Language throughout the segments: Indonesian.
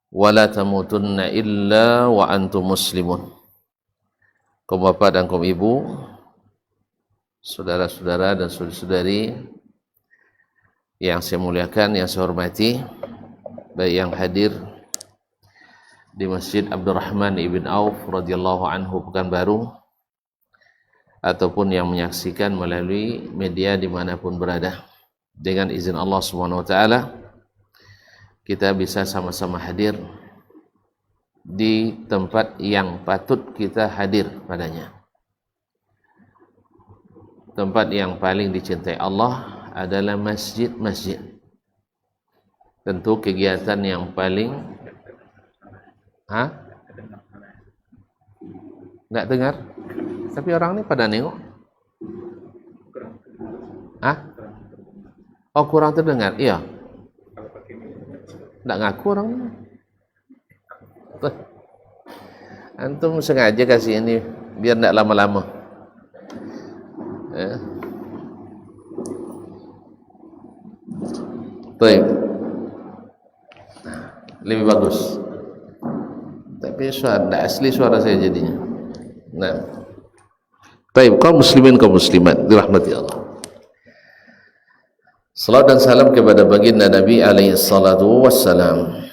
wala tamutunna illa wa antum muslimun. Kaum bapak dan kaum ibu, saudara-saudara dan saudari-saudari yang saya muliakan, yang saya hormati, baik yang hadir di Masjid Abdurrahman ibn Auf radhiyallahu anhu Pekanbaru ataupun yang menyaksikan melalui media dimanapun berada. Dengan izin Allah Subhanahu wa taala, kita bisa sama-sama hadir di tempat yang patut kita hadir padanya. Tempat yang paling dicintai Allah adalah masjid-masjid. Tentu kegiatan yang paling nggak dengar? Tapi orang ini pada nengok. Oh, kurang terdengar? Iya. Nggak ngaku orang ini. Antum sengaja kasih ini biar nggak lama-lama. Baik. Lebih bagus. Tapi suara nggak asli suara saya jadinya. Nah. Baik, kaum muslimin kaum muslimat dirahmati Allah. Salam dan salam kepada baginda Nabi alaihi salatu wassalam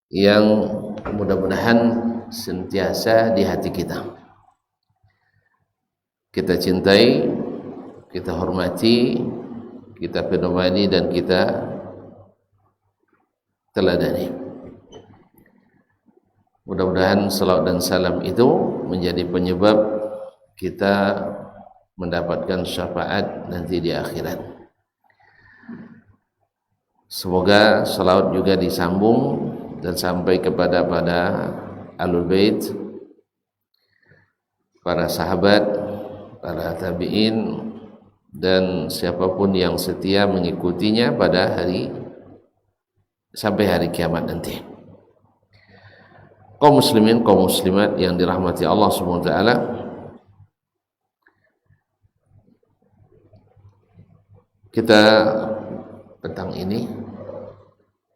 yang mudah-mudahan sentiasa di hati kita. Kita cintai, kita hormati, kita pedomani dan kita teladani. Mudah-mudahan salawat dan salam itu menjadi penyebab kita mendapatkan syafaat nanti di akhirat. Semoga salawat juga disambung dan sampai kepada Ahlul Bait, para sahabat, para tabi'in, dan siapapun yang setia mengikutinya pada hari sampai hari kiamat nanti. Kaum muslimin, kaum muslimat yang dirahmati Allah Subhanahu wa taala, kita petang ini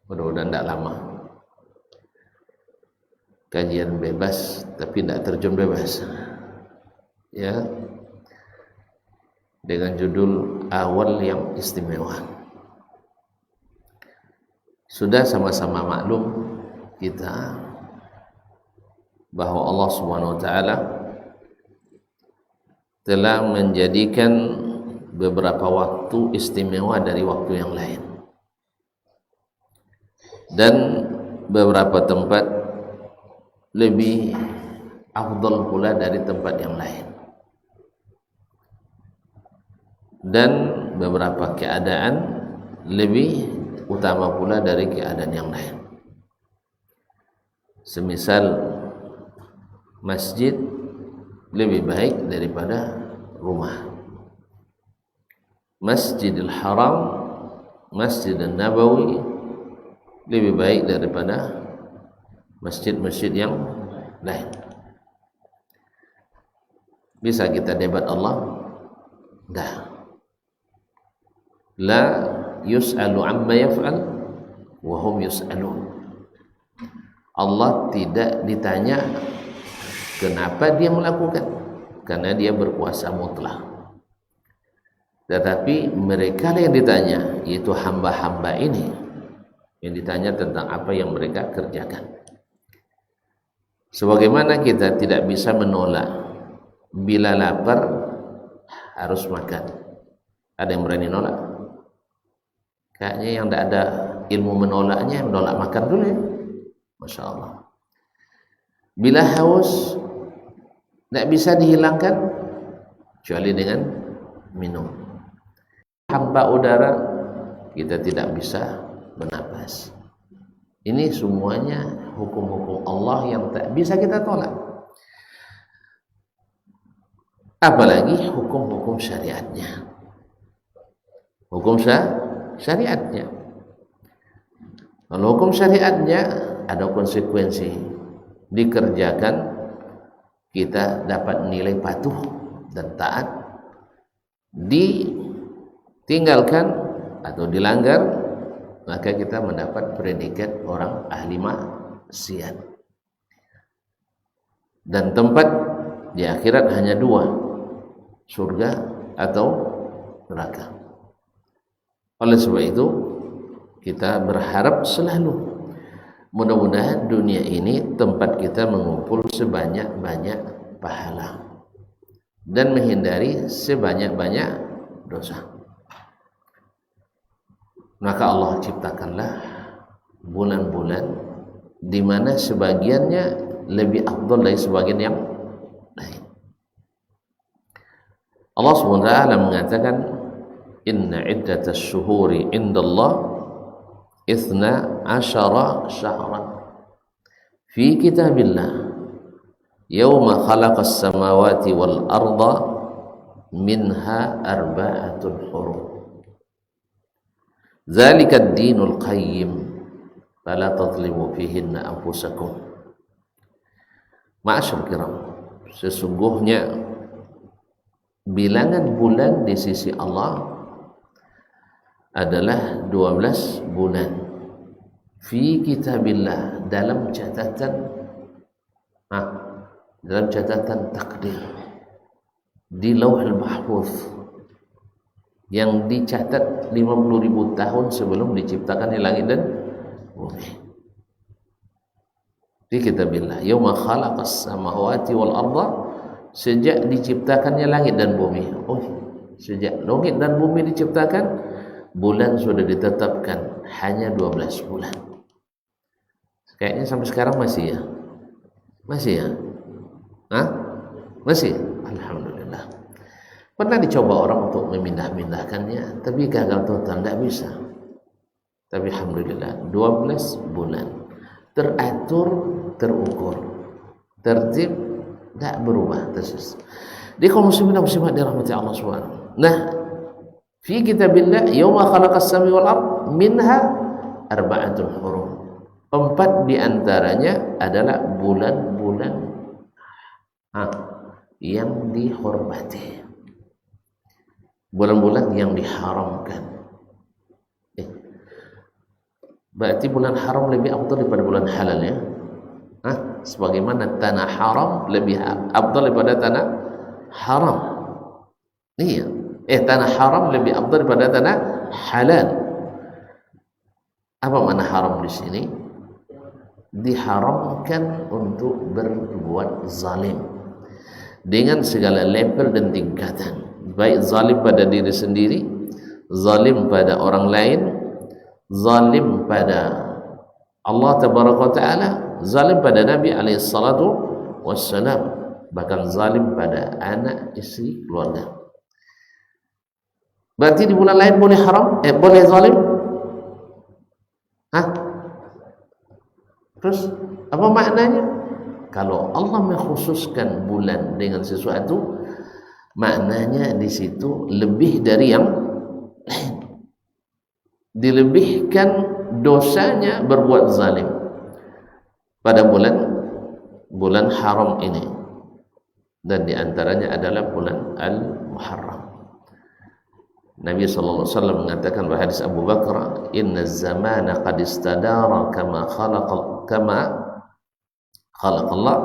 mudah-mudahan tidak lama kajian bebas tapi tidak terjun bebas ya, dengan judul awal yang istimewa. Sudah sama-sama maklum kita bahwa Allah Subhanahu wa taala telah menjadikan beberapa waktu istimewa dari waktu yang lain, dan beberapa tempat lebih afdal pula dari tempat yang lain, dan beberapa keadaan lebih utama pula dari keadaan yang lain. Semisal masjid lebih baik daripada rumah. Masjidil Haram, Masjidil Nabawi lebih baik daripada masjid-masjid yang lain. Bisa kita debat Allah? Dah. La yus'alu amma yaf'al wa hum yus'alun. Allah tidak ditanya kenapa dia melakukan, karena dia berkuasa mutlak. Tetapi mereka yang ditanya, yaitu hamba-hamba ini, yang ditanya tentang apa yang mereka kerjakan. Sebagaimana kita tidak bisa menolak bila lapar harus makan. Ada yang berani nolak? Kayaknya yang tidak ada ilmu menolaknya, menolak makan dulu ya. Masya Allah. Bila haus tidak bisa dihilangkan kecuali dengan minum. Hampa udara kita tidak bisa bernapas. Ini semuanya hukum-hukum Allah yang tak bisa kita tolak. Apalagi hukum-hukum syariatnya. Hukum syariatnya. Kalau hukum syariatnya ada konsekuensi. Dikerjakan kita dapat nilai patuh dan taat. Ditinggalkan atau dilanggar maka kita mendapat predikat orang ahli kesian. Dan tempat di akhirat hanya dua, surga atau neraka. Oleh sebab itu kita berharap selalu mudah-mudahan dunia ini tempat kita mengumpul sebanyak-banyak pahala dan menghindari sebanyak-banyak dosa. Maka Allah ciptakanlah bulan-bulan di mana sebagiannya lebih afdal dari sebagian yang lain. Allah SWT mengatakan, inna iddatas syuhuri indallah 12 syahran fi kitabillah yawma khalaqas samawati wal arda minha arba'atul hurum dzalika ad-dinul qayyim fala tadhlimu fihinna anfusakum. Ma'asyar kiram, sesungguhnya bilangan bulan di sisi Allah adalah 12 bulan fi kitabillah, dalam catatan takdir di Lauhul Mahfuz yang dicatat 50.000 tahun sebelum diciptakan langit dan bumi. Di kitabillah yauma khalaqas samawati wal arda, sejak diciptakannya langit dan bumi. Sejak langit dan bumi diciptakan, bulan sudah ditetapkan hanya 12 bulan. Kayaknya sampai sekarang masih ya? Masih ya? Masih? Alhamdulillah. Pernah dicoba orang untuk memindah-mindahkannya, tapi gagal total, tidak bisa. Tapi alhamdulillah 12 bulan teratur, terukur, tertib, tidak berubah terus. Di kaum muslimin dan muslimat dirahmati Allah SWT. Nah, fi kitabillah yauma khalaqas samawati wal ard minha arba'atul hurum. 4 diantaranya adalah bulan-bulan yang dihormati, bulan-bulan yang diharamkan. Berarti bulan haram lebih afdal daripada bulan halal ya? Sebagaimana tanah haram lebih afdal daripada tanah haram. Iya. Tanah haram lebih afdal daripada tanah halal. Apa makna haram di sini? Diharamkan untuk berbuat zalim dengan segala level dan tingkatan, baik zalim pada diri sendiri, zalim pada orang lain, zalim pada Allah tabaraka wa taala, zalim pada Nabi alaihi salatu wassalam, bahkan zalim pada anak, istri, keluarga. Berarti di bulan lain boleh haram? Boleh zalim? Terus apa maknanya? Kalau Allah mengkhususkan bulan dengan sesuatu, maknanya di situ lebih dari yang lain. Dilebihkan dosanya berbuat zalim pada bulan haram ini, dan diantaranya adalah bulan Al-Muharram. Nabi SAW mengatakan pada hadis Abu Bakar, inna zamana qad istadara kama khalaqallah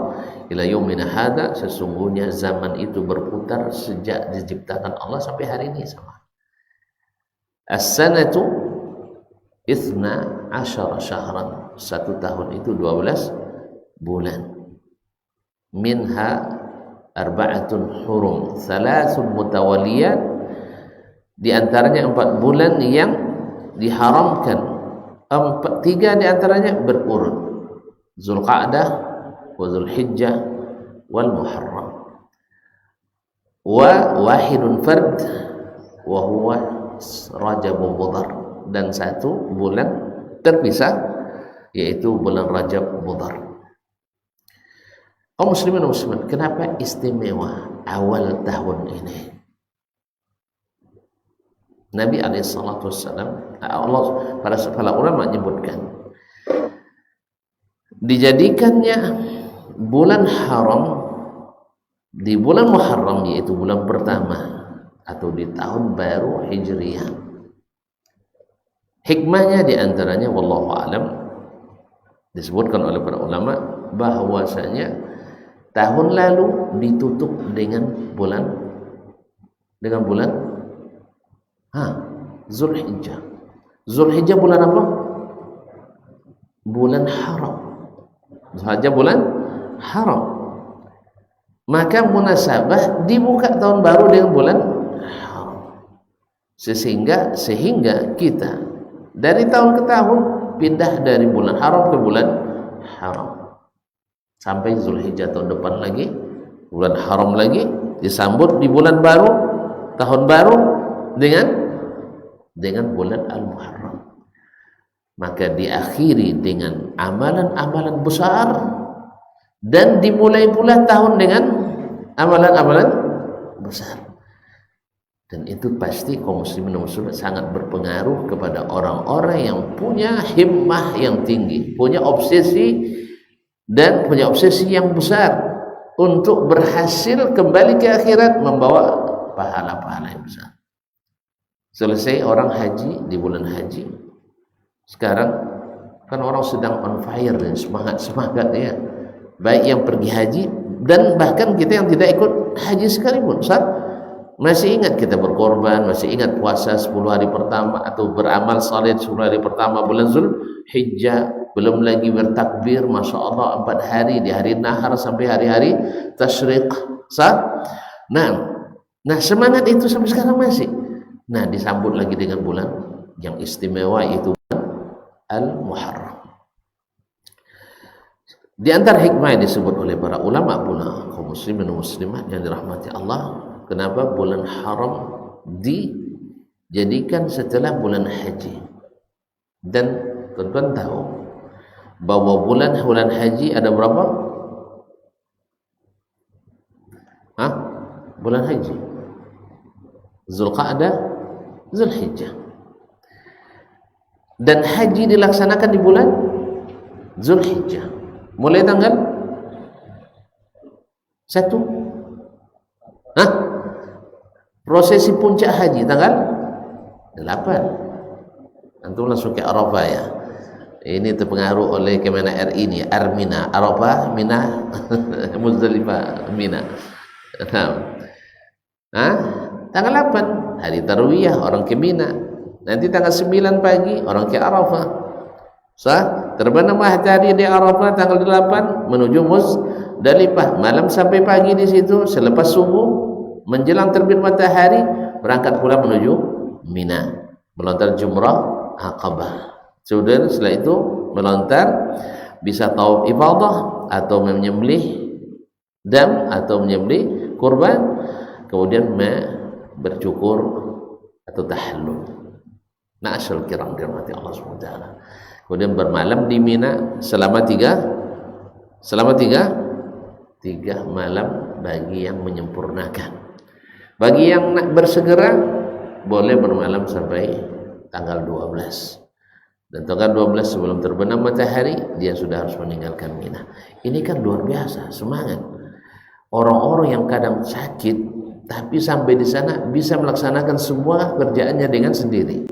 ila yaumina hadha, sesungguhnya zaman itu berputar sejak diciptakan Allah sampai hari ini sama. As-sanatu 12 syahran, 1 tahun itu 12 bulan. Minha arba'atun hurum, 3 mutawaliyat, di antaranya 4 bulan yang diharamkan, 3 di antaranya berurut, Zulqa'dah wa Zulhijjah wal Muharram, wa wahidun fard wa huwa Rajab Mudhar, dan 1 bulan terpisah yaitu bulan Rajab Mudhar. Kaum muslimin dan muslimat, kenapa istimewa awal tahun ini? Nabi alaihissalam, Allah, para ulama menyebutkan dijadikannya bulan haram di bulan Muharram, yaitu bulan pertama atau di tahun baru Hijriyah. Hikmahnya diantaranya wallahu alam, Disebutkan oleh para ulama bahwasanya tahun lalu ditutup dengan bulan Zulhijjah. Zulhijjah bulan apa? Bulan haram. Zulhijjah bulan haram. Maka munasabah dibuka tahun baru dengan bulan haram. Sehingga kita dari tahun ke tahun pindah dari bulan haram ke bulan haram. Sampai Zulhijjah tahun depan lagi, bulan haram lagi, disambut di bulan baru, tahun baru dengan bulan Al-Muharram. Maka diakhiri dengan amalan-amalan besar dan dimulai pula tahun dengan amalan-amalan besar. Dan itu pasti kaum muslimin dan muslimat sangat berpengaruh kepada orang-orang yang punya himmah yang tinggi, punya obsesi yang besar untuk berhasil kembali ke akhirat, membawa pahala-pahala yang besar. Selesai orang haji di bulan haji, sekarang kan orang sedang on fire dan semangat ya, baik yang pergi haji dan bahkan kita yang tidak ikut haji sekalipun. Masih ingat kita berkorban, masih ingat puasa 10 hari pertama atau beramal saleh 10 hari pertama bulan Zulhijjah, belum lagi bertakbir, Masya Allah 4 hari di hari nahar sampai hari-hari tasyriq. Nah semangat itu sampai sekarang masih. Nah disambut lagi dengan bulan yang istimewa, yaitu Al-Muharram. Di antara hikmah yang disebut oleh para ulama pula kaum muslimin dan muslimat yang dirahmati Allah, kenapa bulan haram dijadikan setelah bulan haji. Dan tuan-tuan tahu bahwa bulan haji ada berapa? Bulan haji Zulqa'dah, Zulhijjah. Dan haji dilaksanakan di bulan Zulhijjah. Mulai tanggal 1. Prosesi puncak haji tanggal 8. Antum langsung ke Arafah ya. Ini terpengaruh oleh Kemenang RI ini, Armina, Arafah, Mina, Muzdalifah, Mina. Tanggal 8 hari Tarwiyah orang ke Mina. Nanti tanggal 9 pagi orang ke Arafah. Terbenam matahari di Arafah tanggal 8 menuju Muzdalifah. Malam sampai pagi di situ, selepas subuh menjelang terbit matahari berangkat pula menuju Mina, melontar jumrah Aqabah. Sudah setelah itu melontar, bisa tawaf ifadah atau menyembelih dam atau menyembelih kurban, kemudian bercukur atau tahallul. Na'asyul kiram dirahmati Allah SWT. Kemudian bermalam di Mina selama tiga malam bagi yang menyempurnakan. Bagi yang nak bersegera boleh bermalam sampai tanggal 12. Dan tanggal 12 sebelum terbenam matahari dia sudah harus meninggalkan Mina. Ini kan luar biasa semangat. Orang-orang yang kadang sakit tapi sampai di sana bisa melaksanakan semua kerjaannya dengan sendiri.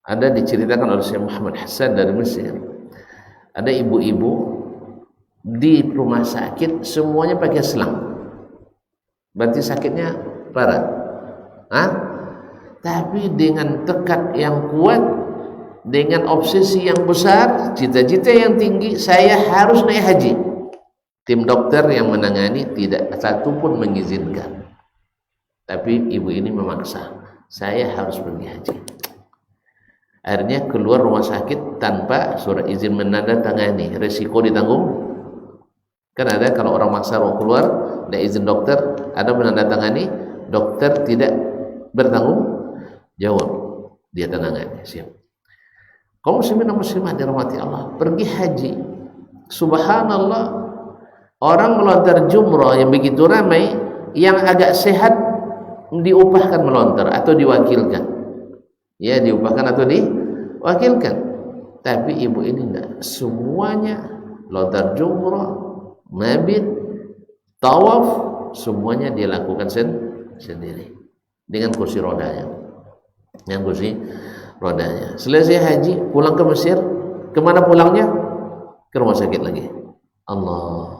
Ada diceritakan oleh Syekh Muhammad Hasan dari Mesir. Ada ibu-ibu di rumah sakit semuanya pakai selang. Berarti sakitnya parah. Tapi dengan tekad yang kuat, dengan obsesi yang besar, cita-cita yang tinggi, saya harus naik haji. Tim dokter yang menangani tidak satu pun mengizinkan. Tapi ibu ini memaksa, saya harus pergi haji. Akhirnya keluar rumah sakit tanpa surat izin menandatangani, resiko ditanggung. Kan ada kalau orang maksa mau keluar, ada izin dokter, ada menandatangani, dokter tidak bertanggung jawab, dia tandatangani, siap. Kaum muslimin dan muslimat dirahmati Allah, pergi haji, subhanallah, orang melontar jumrah yang begitu ramai, yang agak sehat diupahkan melontar atau diwakilkan. Ya, diupahkan atau diwakilkan. Tapi ibu ini enggak, semuanya lontar jumrah, mabit, tawaf, semuanya dia lakukan sendiri dengan kursi rodanya. Dengan kursi rodanya. Selesai haji, pulang ke Mesir. Kemana pulangnya? ke rumah sakit lagi. Allah,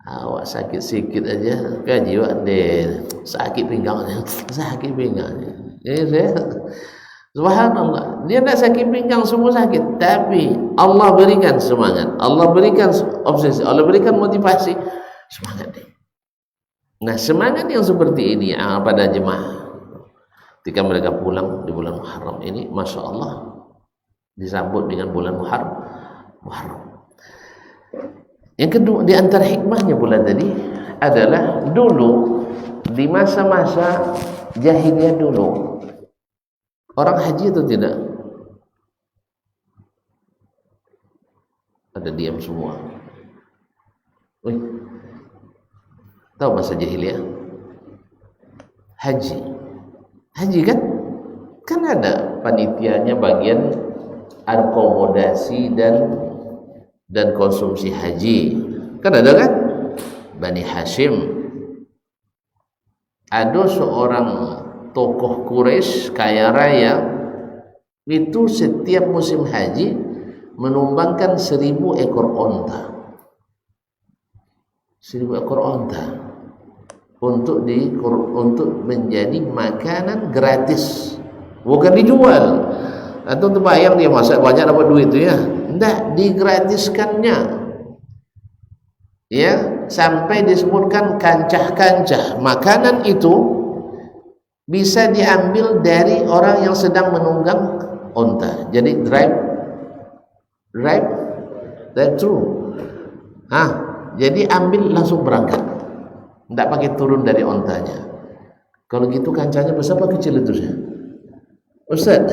awak sakit sikit aja gaji wak deh, sakit pinggangnya, sakit pinggangnya. Jadi saya, subhanallah, dia tak sakit pinggang, semua sakit, tapi Allah berikan semangat, Allah berikan obsesi, Allah berikan motivasi, semangat deh. Nah, semangat yang seperti ini pada jemaah ketika mereka pulang di bulan Muharram ini, masya Allah, disambut dengan bulan Muharram. Yang kedua, di antara hikmahnya pula tadi adalah dulu di masa-masa jahiliyah dulu orang haji atau tidak? Ada diam semua. Wih, tahu masa jahiliyah? Haji kan? Kan ada panitianya bagian akomodasi dan konsumsi haji. Kan ada kan? Bani Hashim. Ada seorang tokoh Quraisy kaya raya itu setiap musim haji menumbangkan 1000 ekor onta. 1000 ekor onta untuk menjadi makanan gratis, bukan dijual. Atau terbayang dia masak banyak dapat duit itu ya? Tidak, digratiskannya. Ya, sampai disebutkan kancah-kancah makanan itu bisa diambil dari orang yang sedang menunggang onta. Jadi drive through. Jadi ambil langsung berangkat, tidak pakai turun dari ontanya. Kalau gitu kancahnya besar apa kecil itu ya, Ustaz?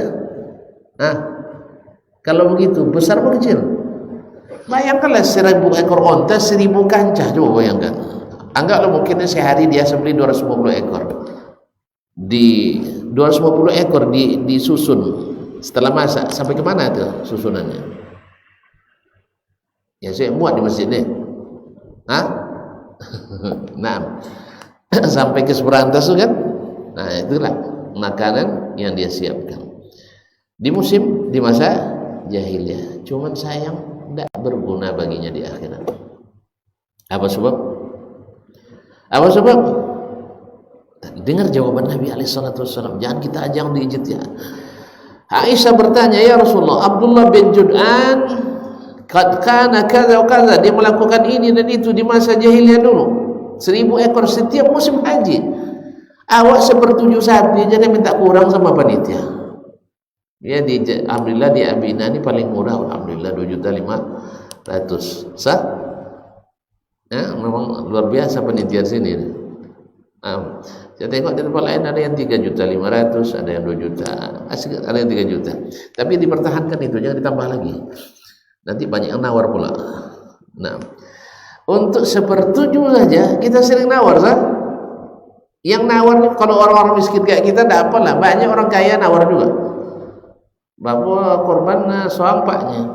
Kalau begitu besar apa kecil? Bayangkanlah 1000 ekor onta, 1000 kancah. Coba bayangkan. Anggaplah mungkin sehari dia sembelih 250 ekor. Di 250 ekor disusun setelah masak, sampai kemana itu susunannya? Ya saya muat di masjid nih. Nah, sampai ke seberantas itu kan? Nah, itulah makanan yang dia siapkan di masa jahiliyah. Cuman sayang tidak berguna baginya di akhirat. Apa sebab? Dengar jawaban Nabi SAW. Jangan kita ajang diijit ya. Aisyah bertanya, ya Rasulullah, Abdullah bin Jud'an kana kaza wa kaza, dia melakukan ini dan itu di masa jahiliyah dulu. 1000 ekor setiap musim haji. Awak sepertujuh sapi jadi minta kurang sama panitia. Ya, alhamdulillah di Abina ini paling murah, alhamdulillah 2.500.000. Sah? Ya, memang luar biasa panitia sini. Saya tengok di tempat lain ada yang 3.500.000, ada yang 2 juta, ada yang 3 juta. Tapi dipertahankan itu, jangan ditambah lagi. Nanti banyak yang nawar pula. Nah, untuk sepertujuh saja kita sering nawar, sah? Yang nawar kalau orang-orang miskin kayak kita tidak apalah, banyak orang kaya nawar juga. Bapak korban soal paknya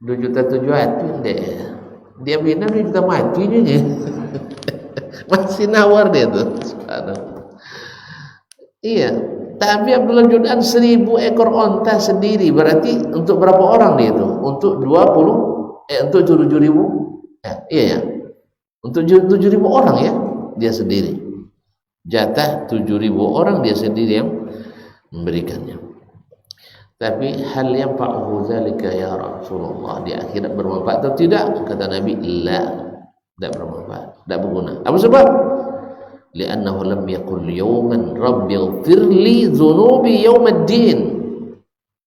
2.700.000 deh. Dia bina 2 juta mati juga. Masih nawar dia tuh. Iya. Tapi Abdullah Jud'an 1000 ekor onta sendiri, berarti untuk berapa orang dia itu? Untuk 7.000. Iya ya. Untuk 7.000 orang ya, dia sendiri. Jatah 7.000 orang dia sendiri yang memberikannya. Tapi hal yang fa'uhu zalika ya Rasulullah, di akhirat bermanfaat atau tidak? Kata Nabi, la, tidak bermanfaat, tidak berguna. Apa sebab? Li'annahu lam yaqul yawman rabbighfirli dhunubi yawmaddin.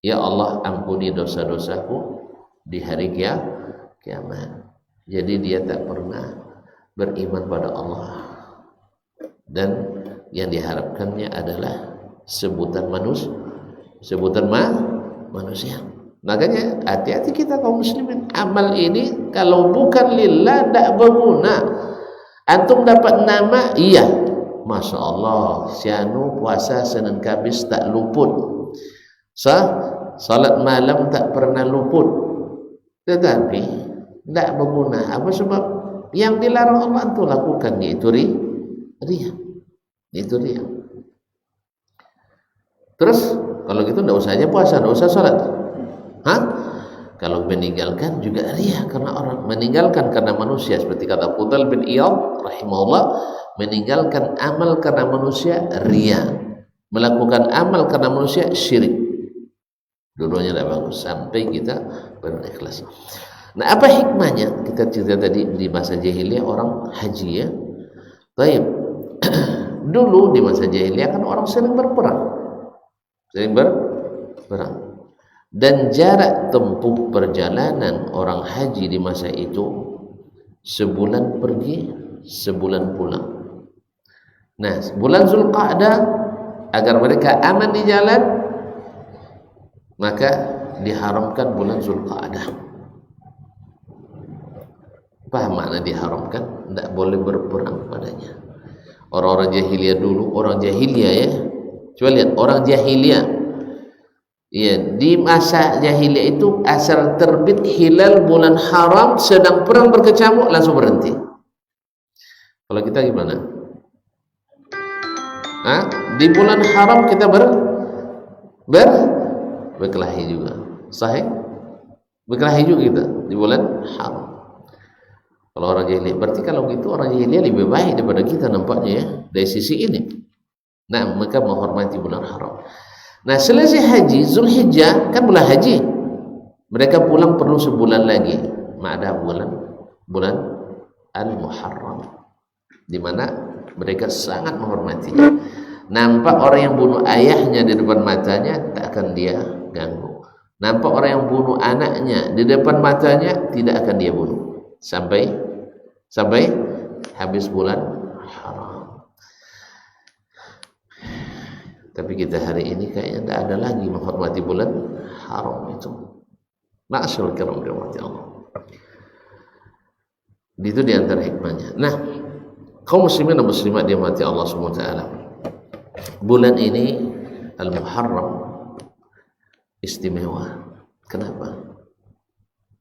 Ya Allah, ampuni dosa-dosaku di hari kiamat. Jadi dia tak pernah beriman pada Allah, dan yang diharapkannya adalah sebutan manusia. Makanya hati-hati kita kaum muslimin. Amal ini kalau bukan lillah tidak berguna. Antum dapat nama, iya, masya Allah, si anu puasa Senin Kamis tak luput, salat malam tak pernah luput, tetapi tidak berguna. Apa sebab? Yang dilarang Allah itu lakukan, yaitu riya. Itu riya. Terus kalau gitu tidak usah aja puasa, tidak usah sholat. Kalau meninggalkan juga riya, karena orang meninggalkan karena manusia, seperti kata Fudail bin Iyad rahimahullah, meninggalkan amal karena manusia riya, melakukan amal karena manusia syirik. Dua-duanya tidak bagus sampai kita berikhlas. Nah, apa hikmahnya? Kita cerita tadi di masa jahiliyah orang haji ya. Baik. Dulu di masa jahiliyah kan orang sering berperang. Dan jarak tempuh perjalanan orang haji di masa itu sebulan pergi, sebulan pulang. Nah, bulan Zulqa'dah agar mereka aman di jalan, maka diharamkan bulan Zulqa'dah. Paham makna diharamkan? Tidak boleh berperang padanya. Orang-orang jahiliyah dulu, orang jahiliyah ya. Coba lihat orang jahiliyah. Ya, di masa jahiliyah itu asal terbit hilal bulan haram sedang perang berkecamuk langsung berhenti. Kalau kita gimana? Di bulan haram kita berkelahi juga. Sahih? Berkelahi juga kita di bulan haram. Kalau orang jahiliyah, berarti kalau gitu orang jahiliyah lebih baik daripada kita nampaknya ya, dari sisi ini. Nah, mereka menghormati bulan haram. Nah, selesai haji Zulhijjah kan bulan haji, mereka pulang perlu sebulan lagi. Ada bulan Al-Muharram, di mana mereka sangat menghormati. Nampak orang yang bunuh ayahnya di depan matanya, tak akan dia ganggu. Nampak orang yang bunuh anaknya di depan matanya, tidak akan dia bunuh sampai habis bulan haram. Tapi kita hari ini kayaknya tidak ada lagi menghormati bulan haram itu. Ma'asyarul kiram dirahmati Allah. Itu di antara hikmahnya. Nah, kaum muslimin dan muslimat dirahmati Allah SWT, bulan ini Al-Muharram istimewa. Kenapa?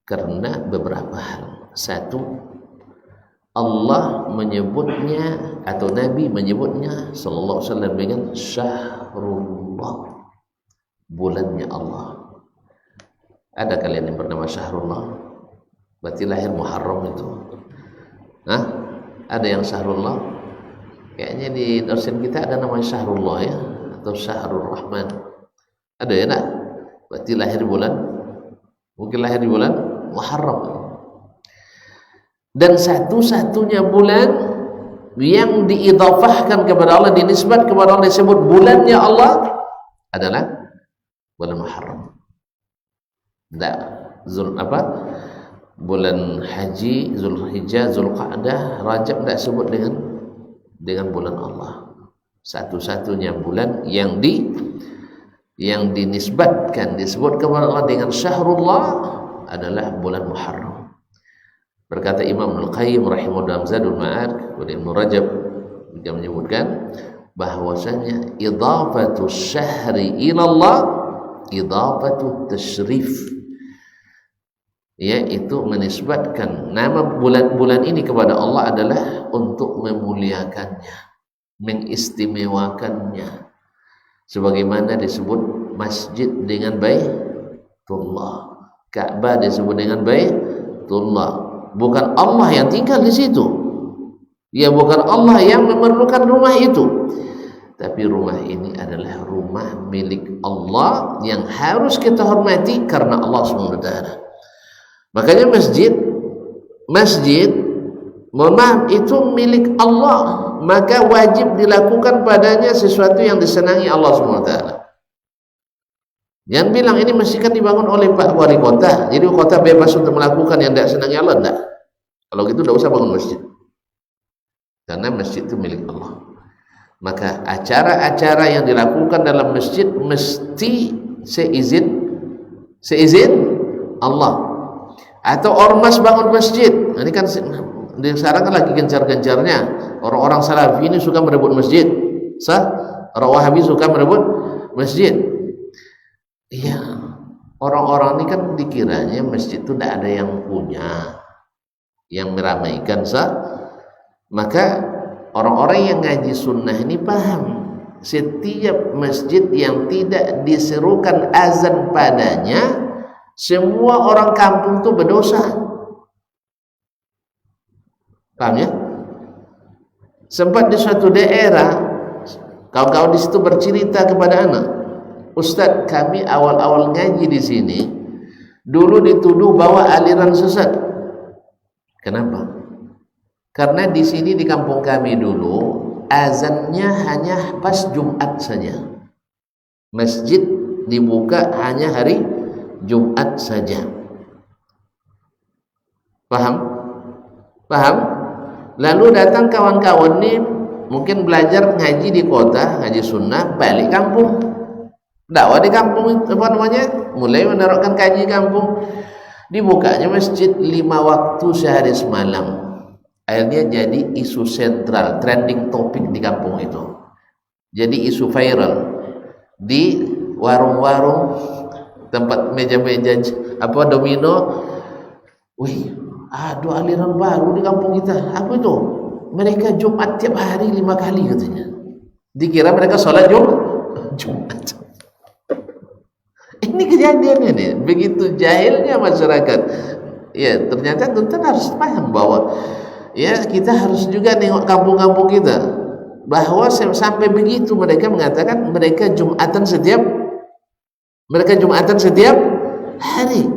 Karena beberapa hal. Satu, Allah menyebutnya atau Nabi menyebutnya sallallahu alaihi wasallam dengan syahrullah, bulannya Allah. Ada kalian yang bernama syahrullah? Berarti lahir Muharram itu. Ada yang syahrullah? Kayaknya di dosen kita ada namanya syahrullah ya, atau syahrul rahman. Ada ya nak? Berarti lahir bulan, mungkin lahir di bulan Muharram. Dan satu-satunya bulan yang diidhafahkan kepada Allah, dinisbat kepada Allah, disebut bulannya Allah adalah bulan Muharram. Bulan haji, Zulhijjah, Zulqa'dah, Rajab tidak sebut dengan bulan Allah. Satu-satunya bulan yang dinisbatkan, disebut kepada Allah dengan syahrullah adalah bulan Muharram. Berkata Imam Al-Qayyim rahimahullah dalam Zadul Ma'ad, Ibnu Rajab juga menyebutkan bahwasanya idhafatu syahri ilallah idhafatu tashrif, yaitu menisbatkan nama bulan-bulan ini kepada Allah adalah untuk memuliakannya, mengistimewakannya, sebagaimana disebut masjid dengan Baitullah, Ka'bah disebut dengan Baitullah. Bukan Allah yang tinggal di situ, ya, bukan Allah yang memerlukan rumah itu, tapi rumah ini adalah rumah milik Allah yang harus kita hormati karena Allah SWT. Makanya masjid itu milik Allah, maka wajib dilakukan padanya sesuatu yang disenangi Allah SWT. Jangan bilang ini masjid kan dibangun oleh Pak Wali Kota, jadi kota bebas untuk melakukan yang tidak senangi Allah. Tidak. Kalau gitu tidak usah bangun masjid, karena masjid itu milik Allah. Maka acara-acara yang dilakukan dalam masjid mesti seizin Allah. Atau ormas bangun masjid, ini kan sekarang kan lagi gencar-gencarnya orang-orang Salafi ini suka merebut masjid, orang Wahabi suka merebut masjid. Iya, orang-orang ini kan dikiranya masjid itu tidak ada yang punya, yang meramaikan, maka orang-orang yang ngaji sunnah ini paham, setiap masjid yang tidak diserukan azan padanya Semua orang kampung itu berdosa. Paham ya? Sempat di suatu daerah, kawan-kawan di situ bercerita kepada anak, Ustaz, kami awal-awal ngaji di sini dulu dituduh bawa aliran sesat. Kenapa? Karena di sini di kampung kami dulu azannya hanya pas Jumat saja. Masjid dibuka hanya hari Jumat saja. Paham? Paham? Lalu datang kawan-kawan ini mungkin belajar ngaji di kota, ngaji sunnah, balik kampung, dakwah di kampung, apa namanya, mulai menerapkan kaji kampung. Dibukanya masjid 5 waktu sehari semalam. Akhirnya jadi isu sentral, trending topik di kampung itu. Jadi isu viral di warung-warung, tempat meja-meja apa domino. Wih, ada aliran baru di kampung kita. Apa itu? Mereka Jumat tiap hari 5 kali katanya. Dikira mereka sholat Jumat. Ini kejadiannya nih. Begitu jahilnya masyarakat. Ya, ternyata tuan harus paham bahwa ya kita harus juga nengok kampung-kampung kita. Bahwa sampai begitu mereka mengatakan mereka Jumatan setiap hari.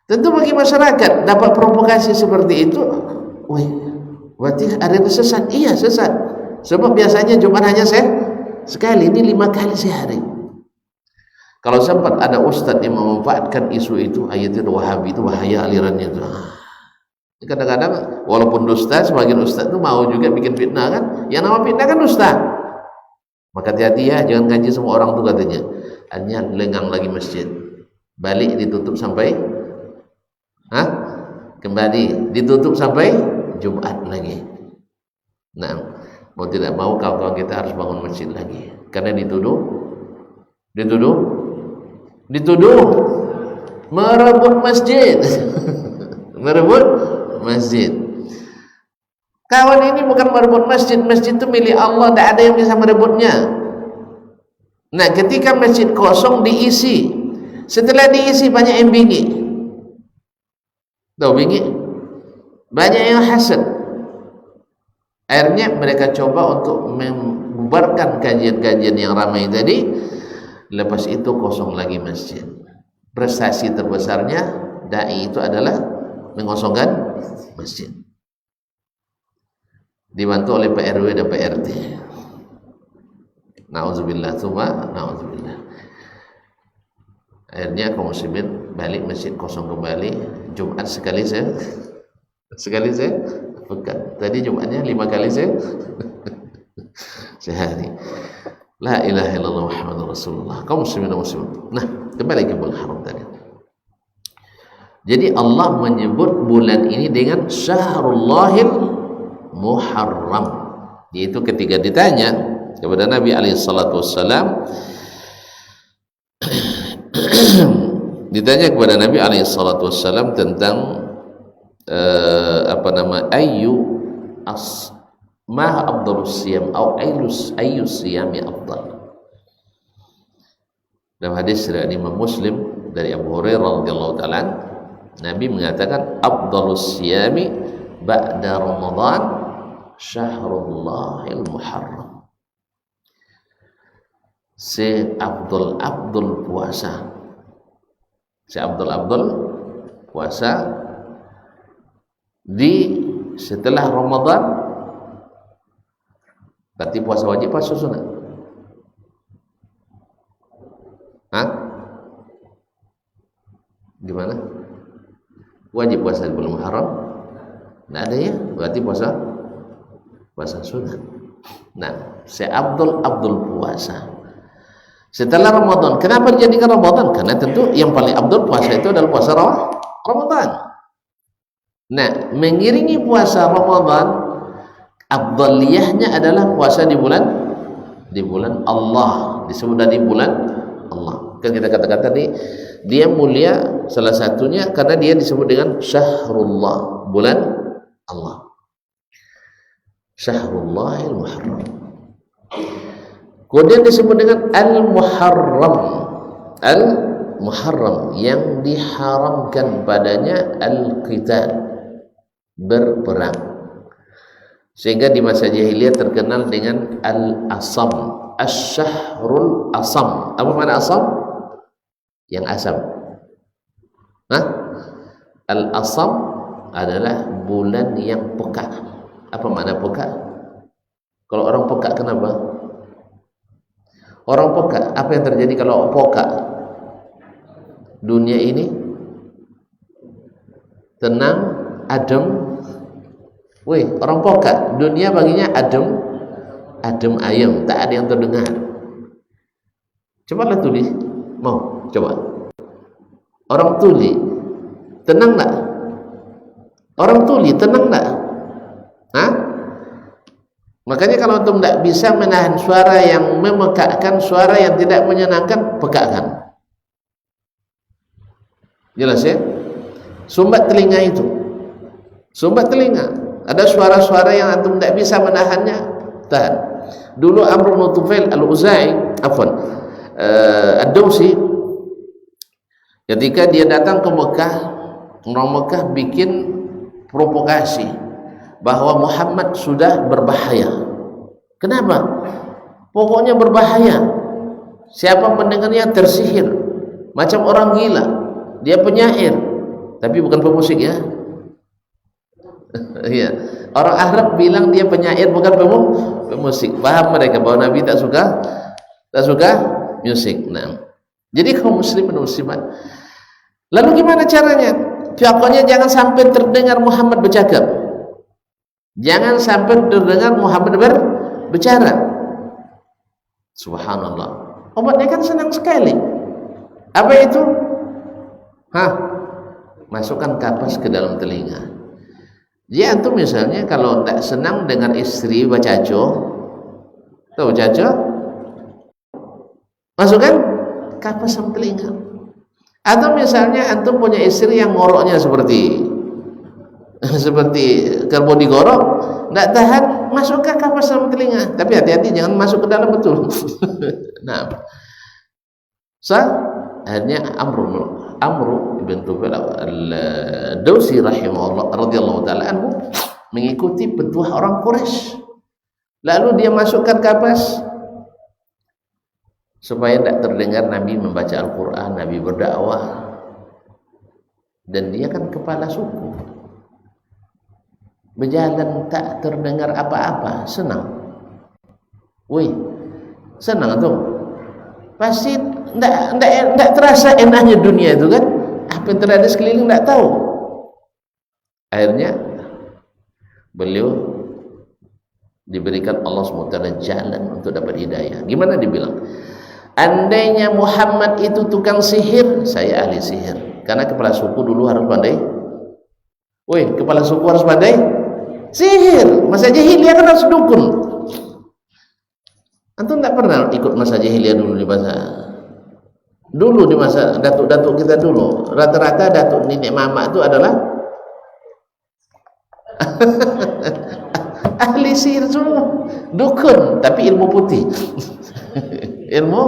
Tentu bagi masyarakat dapat provokasi seperti itu, wih, berarti ada yang sesat. Iya, sesat. Sebab biasanya Jumat hanya sekali, ini 5 kali sehari. Kalau sempat ada ustadz yang memanfaatkan isu itu, ayatul Wahabi itu bahaya alirannya itu. Kadang-kadang walaupun dusta, sebagian ustadz itu mau juga bikin fitnah kan. Yang nama fitnah kan dusta. Maka hati-hati ya, jangan ngaji semua orang tuh katanya. Hanya lengang lagi masjid. Balik ditutup sampai kembali ditutup sampai Jumat lagi. Nah, mau tidak mau kawan-kawan kita harus bangun masjid lagi. Karena dituduh merebut masjid. Merebut masjid. Kawan ini bukan merebut masjid. Masjid itu milik Allah, tidak ada yang bisa merebutnya. Nah, ketika masjid kosong diisi. Setelah diisi banyak yang bingi. Tahu bingi? Banyak yang hasad. Akhirnya mereka coba untuk membubarkan kajian-kajian yang ramai tadi. Lepas itu kosong lagi masjid. Prestasi terbesarnya dai itu adalah mengosongkan masjid. Dibantu oleh Pak RW dan Pak RT. Nauzubillah, nauzubillah. Akhirnya kaum muslimin balik masjid kosong kembali. Jumat sekali saya pekat. Tadi Jumatnya 5 kali saya sehari. La ilaha illallah Muhammadur Rasulullah. Kaum muslimin dan muslimat. Nah, kembali ke bulan haram tadi. Jadi Allah menyebut bulan ini dengan Syahrul Muharram. Yaitu ketika ditanya kepada Nabi alaihi salatu wassalam, ditanya kepada Nabi alaihi salatu wassalam tentang ma afdalus siyam atau ayyus siyami afdal. Dalam hadis riwayat Imam Muslim dari Abu Hurairah radhiyallahu taala, Nabi mengatakan afdalus siyami ba'da Ramadan Syahrullahil Muharram. Abdul puasa di setelah Ramadan. Berarti puasa wajib, puasa sunat? Gimana? Wajib puasa di bulan Muharram? Nggak ada ya? Berarti puasa sunat. Nah, Abdul puasa setelah Ramadan. Kenapa dijadikan Ramadan? Karena tentu yang paling Abdul puasa itu adalah puasa Ramadan. Nah, mengiringi puasa Ramadan, afdaliyahnya adalah puasa di bulan Allah. Disebut dari bulan Allah. Kan kita katakan tadi dia mulia, salah satunya karena dia disebut dengan Syahrullah, bulan Allah. Syahrullahil Muharram. Kemudian disebut dengan Al-Muharram. muharram, yang diharamkan padanya al-qital, berperang. Sehingga di masa jahiliyah terkenal dengan al-asam, asy-syahrul asam. Apa makna asam? Yang asam. Hah? Al-asam adalah bulan yang peka. Apa makna peka? Kalau orang peka kenapa? Orang peka, apa yang terjadi kalau peka? Dunia ini tenang, adem. Wih, orang peka, dunia baginya adem, adem ayem, tak ada yang terdengar. Coba lah tulis, mau coba. Orang tuli, tenang tak? Orang tuli, tenang tak? Hah? Makanya kalau antum tidak bisa menahan suara yang memekakkan, suara yang tidak menyenangkan, pekakkan. Jelas ya? Sumbat telinga itu, sumbat telinga. Ada suara-suara yang antum tidak bisa menahannya, tahan. Dulu Amr bin Tufail al-Uzai, ad-Dawsi, ketika dia datang ke Mekah, orang Mekah bikin provokasi bahwa Muhammad sudah berbahaya. Kenapa? Pokoknya berbahaya. Siapa mendengarnya tersihir, macam orang gila. Dia penyair, tapi bukan pemusik ya. Iya. Orang Arab bilang dia penyair, bukan pemusik. Paham mereka bahwa Nabi tak suka musik. Nah, jadi kaum muslimin dan muslimat, lalu gimana caranya? Pokoknya jangan sampai terdengar Muhammad bercakap, jangan sampai terdengar Muhammad berbicara. Subhanallah, obatnya kan senang sekali. Apa itu? Masukkan kapas ke dalam telinga. Jadi antum misalnya kalau tak senang dengan istri bacaco, tahu bacaco? Masukkan kapas sama telinga. Atau misalnya antum punya istri yang ngoroknya seperti kerbau digorok, tidak tahan, masukkan kapas sama telinga. Tapi hati-hati jangan masuk ke dalam betul. Nah, akhirnya Amr bin Tufail al-Dawsi rahimahullah radhiyallahu taala anhu mengikuti petuah orang Quraisy. Lalu dia masukkan kapas supaya tidak terdengar Nabi membaca Al-Quran, Nabi berdakwah, dan dia kan kepala suku, berjalan tak terdengar apa-apa, senang. Wih, senang tuh. Pasti tidak terasa enaknya dunia itu kan. Apa yang terjadi sekeliling tidak tahu. Akhirnya beliau diberikan Allah SWT jalan untuk dapat hidayah. Gimana dibilang? Andainya Muhammad itu tukang sihir, saya ahli sihir. Karena kepala suku dulu harus pandai. Woi, kepala suku harus pandai sihir. Masa jahiliyah kan harus dukun. Antum tidak pernah ikut masa jahiliyah dulu di masa datuk-datuk kita dulu. Rata-rata datuk nenek mama itu adalah ahli sihir semua, dukun, tapi ilmu putih. Ilmu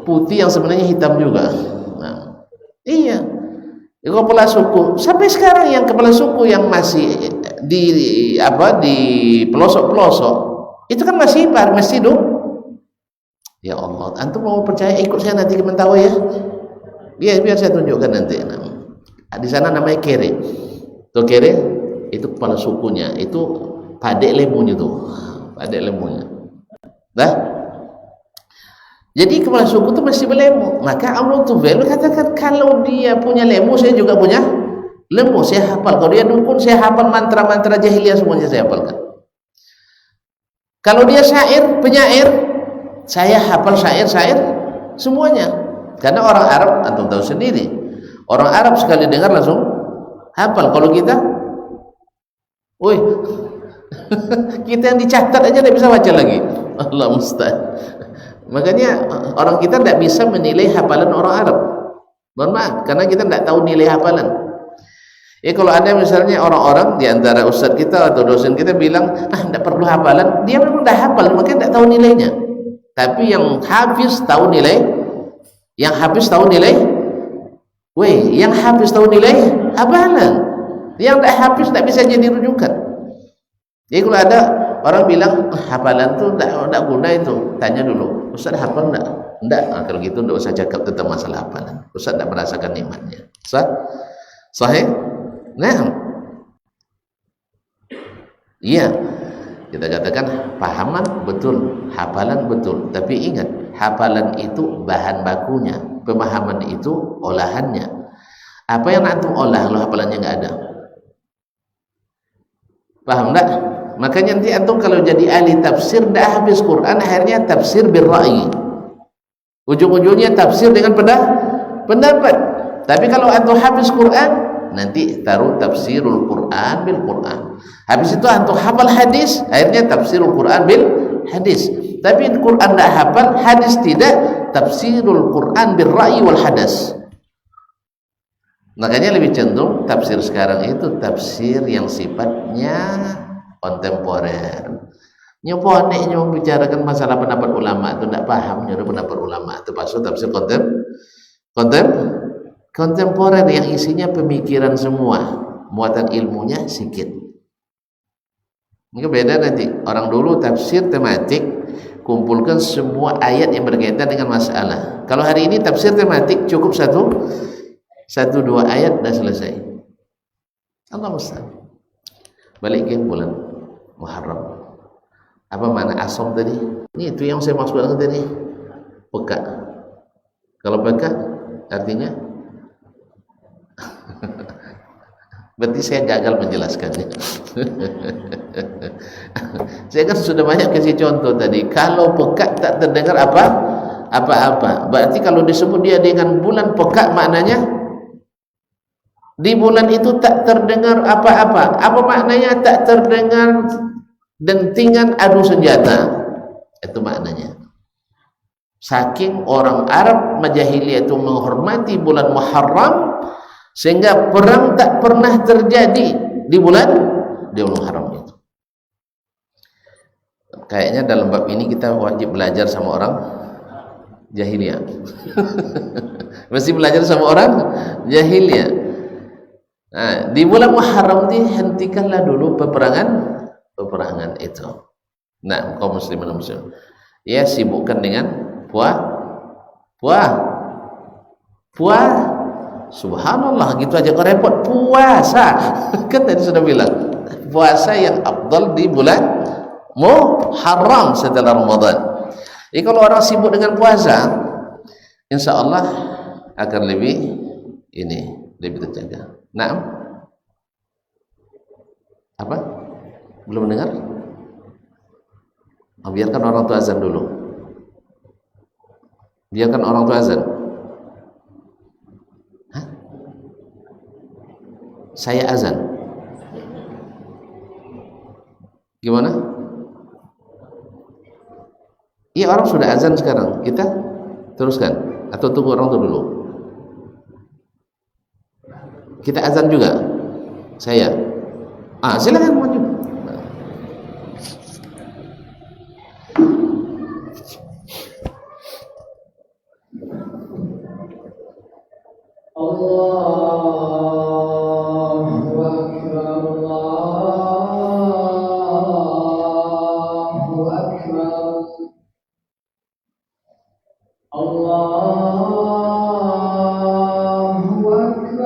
putih yang sebenarnya hitam juga. Nah, iya. Kepala suku sampai sekarang yang kepala suku yang masih di pelosok-pelosok itu kan masih hidup. Ya Allah, antum mau percaya ikut saya nanti ke Mentawai ya. Biar saya tunjukkan nanti. Nah, di sana namanya kere. Tuh kere itu kepala sukunya, itu padek lemunya tuh. Padek lemunya. Dah. Jadi kepala suku itu masih berlemu. Maka Allah Tuhan katakan kalau dia punya lemu, saya juga punya lemu. Saya hafal. Kalau dia dukun, saya hafal mantra-mantra jahiliyah semuanya saya hafalkan. Kalau dia syair, penyair, saya hafal syair-syair semuanya. Karena orang Arab, antum tahu sendiri, orang Arab sekali dengar langsung hafal. Kalau kita, woi, kita yang dicatat aja tidak bisa baca lagi. Allah musta'an. Makanya orang kita tidak bisa menilai hafalan orang Arab. Mohon maaf, karena kita tidak tahu nilai hafalan. Kalau ada misalnya orang-orang di antara ustadz kita atau dosen kita bilang, tidak perlu hafalan, dia memang tidak hafal, makanya tidak tahu nilainya. Tapi yang hafiz tahu nilai, Weh, yang habis tahu nilai hafalan, yang tidak habis tidak bisa jadi rujukan. Jadi kalau ada orang bilang hafalan tuh tidak guna, itu tanya dulu, Ustaz hafal enggak? Enggak. Nah, kalau gitu enggak usah cakap tentang masalah hafalan. Ustaz tidak merasakan nikmatnya. Ustaz, sahih? Nah, iya, kita katakan pahaman betul, hafalan betul, tapi ingat, hafalan itu bahan bakunya, pemahaman itu olahannya. Apa yang antum olah kalau hafalannya enggak ada? Paham enggak? Makanya nanti antum kalau jadi ahli tafsir enggak habis Quran, akhirnya tafsir birra'i. Ujung-ujungnya tafsir dengan pendapat. Tapi kalau antum habis Quran, nanti taruh tafsirul Quran bil Quran. Habis itu antum hafal hadis, akhirnya tafsirul Quran bil hadis. Tapi Quran enggak hafal, hadis tidak, tafsirul Quran bil ra'yi wal hadas. Makanya lebih cenderung tafsir sekarang itu tafsir yang sifatnya kontemporer. Nyoponek membicarakan masalah pendapat ulama itu tidak paham nyuruh pendapat ulama itu pasal tafsir kontemporer yang isinya pemikiran semua, muatan ilmunya sedikit. Ini beda nanti. Orang dulu tafsir tematik, kumpulkan semua ayat yang berkaitan dengan masalah. Kalau hari ini tafsir tematik cukup satu dua ayat dah selesai. Allah musta'an. Balik ke bulan Muharram. Apa makna asom tadi? Ini itu yang saya maksudkan tadi. Peka. Kalau peka artinya berarti saya gagal menjelaskannya. Saya kan sudah banyak kasih contoh tadi. Kalau peka tak terdengar apa-apa. Berarti kalau disebut dia dengan bulan peka, maknanya di bulan itu tak terdengar apa-apa. Apa maknanya tak terdengar dentingan adu senjata? Itu maknanya. Saking orang Arab majahiliyah itu menghormati bulan Muharram, sehingga perang tak pernah terjadi di bulan Muharram itu. Kayaknya dalam bab ini kita wajib belajar sama orang jahiliyah. Mesti belajar sama orang jahiliyah. Nah, di bulan Muharram ini hentikanlah dulu peperangan itu. Nah, kaum muslimin muslim, ya sibukkan dengan puah. Subhanallah, gitu aja kok repot. Puasa. Kan tadi sudah bilang puasa yang afdal di bulan Muharram setelah Ramadan. Jadi kalau orang sibuk dengan puasa, insya Allah akan lebih terjaga. Nah, apa? Belum dengar? Biarkan orang tua azan dulu. Biarkan orang tua azan. Hah? Saya azan. Gimana? Iya, orang sudah azan sekarang. Kita teruskan atau tunggu orang tua dulu? Kita azan juga. Saya. Silakan maju. Allahu Akbar, Allahu Akbar, Allahu Akbar, Allahu Akbar.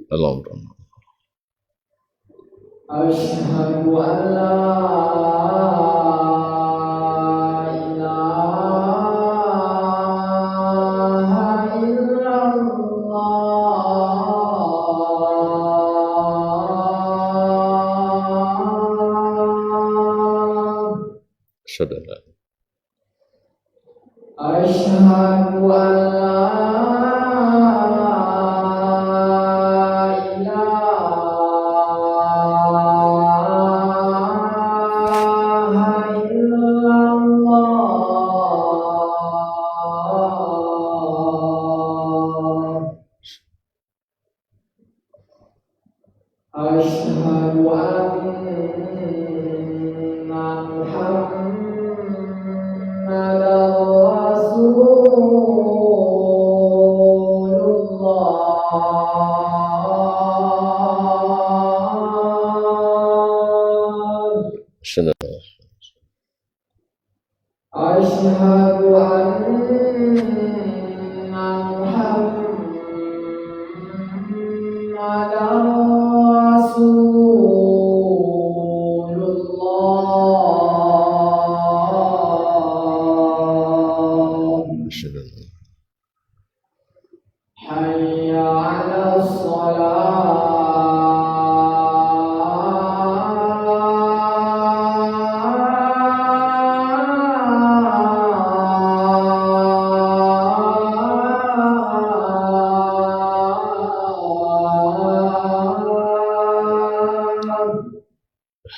Allahumma Asyhadu an la ilaha illallah. Saudara. Asyhadu an أشهد أن محمدا رسول الله أشهد أشهد أن محمدا رسول الله أشهد حي على الصلاة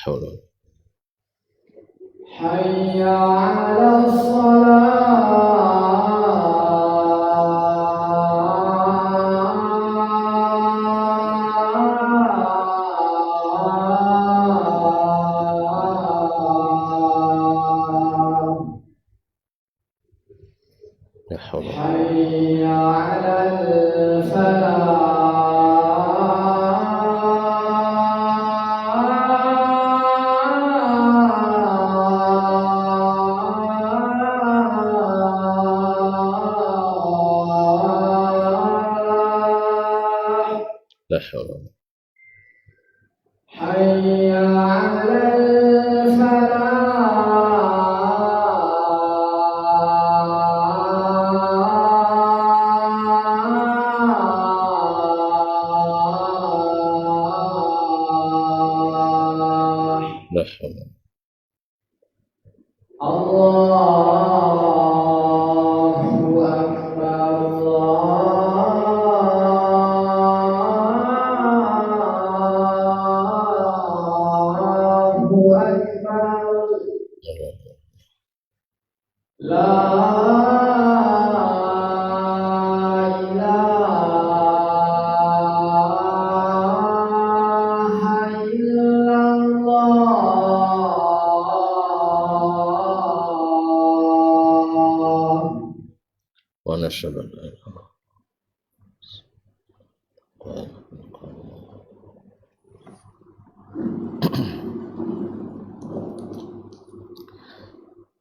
حول حي على الصلاة لا حول حي على الفلاح لا حول حي على الفلاح لا حول الله أكبر الله أكبر لا إله إلا الله ونشهد أن لا إله إلا الله.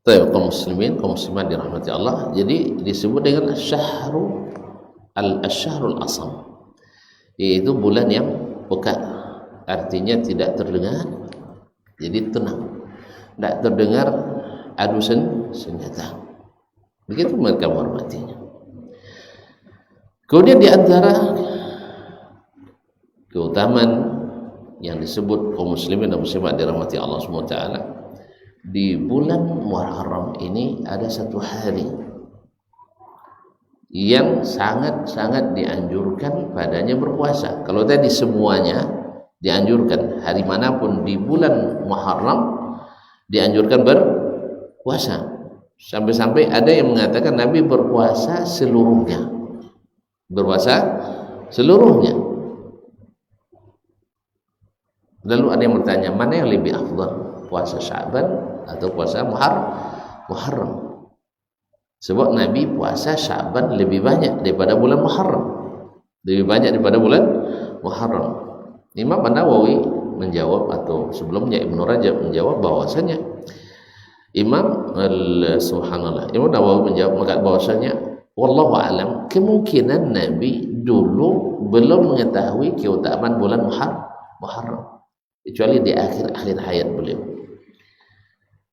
Baik, kaum muslimin, kaum muslimat dirahmati Allah. Jadi disebut dengan syahrul asam, yaitu bulan yang pekat. Artinya tidak terdengar, jadi tenang. Tidak terdengar adu senjata. Begitu mereka menghormatinya. Kemudian di antara keutamaan yang disebut kaum muslimin dan muslimat dirahmati Allah SWT, di bulan Muharram ini ada satu hari yang sangat-sangat dianjurkan padanya berpuasa. Kalau tadi semuanya dianjurkan, hari manapun di bulan Muharram dianjurkan berpuasa. Sampai-sampai ada yang mengatakan Nabi berpuasa seluruhnya. Berpuasa seluruhnya. Lalu ada yang bertanya, mana yang lebih afdal? Puasa Sya'ban atau puasa Muharram? Sebab Nabi puasa Sya'ban lebih banyak daripada bulan Muharram. Lebih banyak daripada bulan Muharram. Imam An-Nawawi menjawab, atau sebelumnya Ibnu Rajab menjawab bahwasanya Imam Nawawi menjawab bahwasanya wallahu alam, kemungkinan Nabi dulu belum mengetahui keutamaan bulan Muharram, kecuali di akhir-akhir hayat beliau.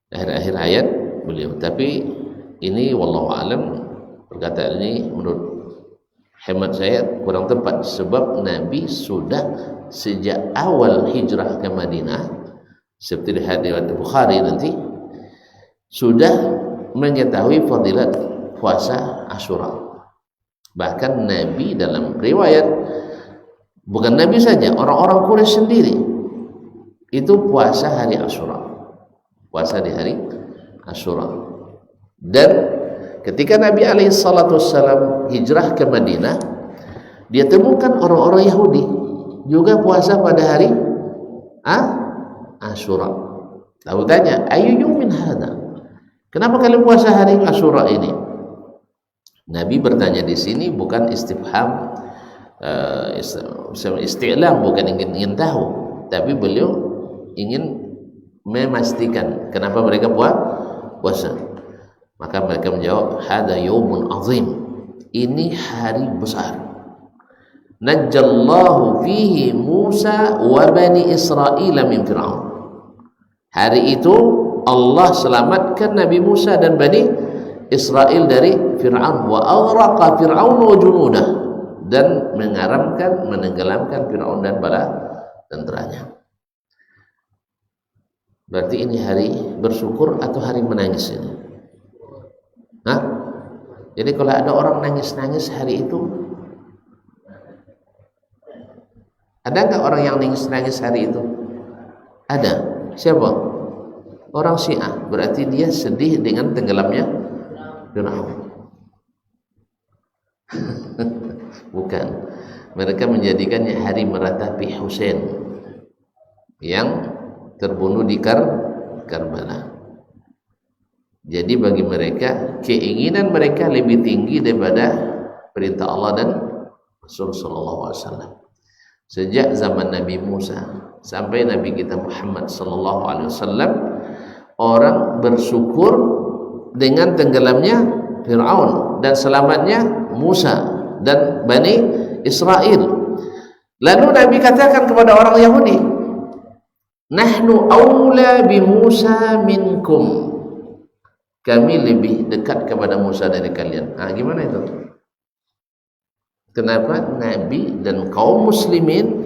Akhir-akhir hayat beliau. Tapi ini wallahu alam, perkataan ini menurut hemat saya kurang tepat, sebab Nabi sudah sejak awal hijrah ke Madinah, seperti di hadis Bukhari nanti, sudah mengetahui fadilat puasa Asyura. Bahkan Nabi dalam riwayat, bukan Nabi saja, orang-orang Quraisy sendiri itu puasa hari Asyura, puasa di hari Asyura. Dan ketika Nabi SAW hijrah ke Madinah, dia temukan orang-orang Yahudi juga puasa pada hari Asyura. Lalu tanya, ayu yumin hada? Kenapa kalian puasa hari Asyura ini? Nabi bertanya di sini bukan istifham, isti'lam, bukan ingin tahu, tapi beliau ingin memastikan kenapa mereka puasa. Maka mereka menjawab, hada yaumun azim, ini hari besar. Najjallahu fihi Musa wa bani Israil min Fir'aun. Hari itu Allah selamatkan Nabi Musa dan Bani Israel dari Fir'aun. Wa aghraqa Fir'aun wa junudah, dan menenggelamkan Fir'aun dan bala tenteranya. Berarti ini hari bersyukur atau hari menangis ini? Jadi kalau ada orang nangis-nangis hari itu, ada nggak orang yang nangis-nangis hari itu? Ada. Siapa? Orang Syiah. Berarti dia sedih dengan tenggelamnya Fir'aun. Bukan. Mereka menjadikannya hari meratapi Husain yang terbunuh di Karbala. Jadi bagi mereka, keinginan mereka lebih tinggi daripada perintah Allah dan Rasul sallallahu alaihi wasallam. Sejak zaman Nabi Musa sampai Nabi kita Muhammad sallallahu alaihi wasallam, orang bersyukur dengan tenggelamnya Fir'aun dan selamatnya Musa dan Bani Israel. Lalu Nabi katakan kepada orang Yahudi, nahnu aula bi Musa minkum, kami lebih dekat kepada Musa dari kalian. Gimana itu? Kenapa Nabi dan kaum muslimin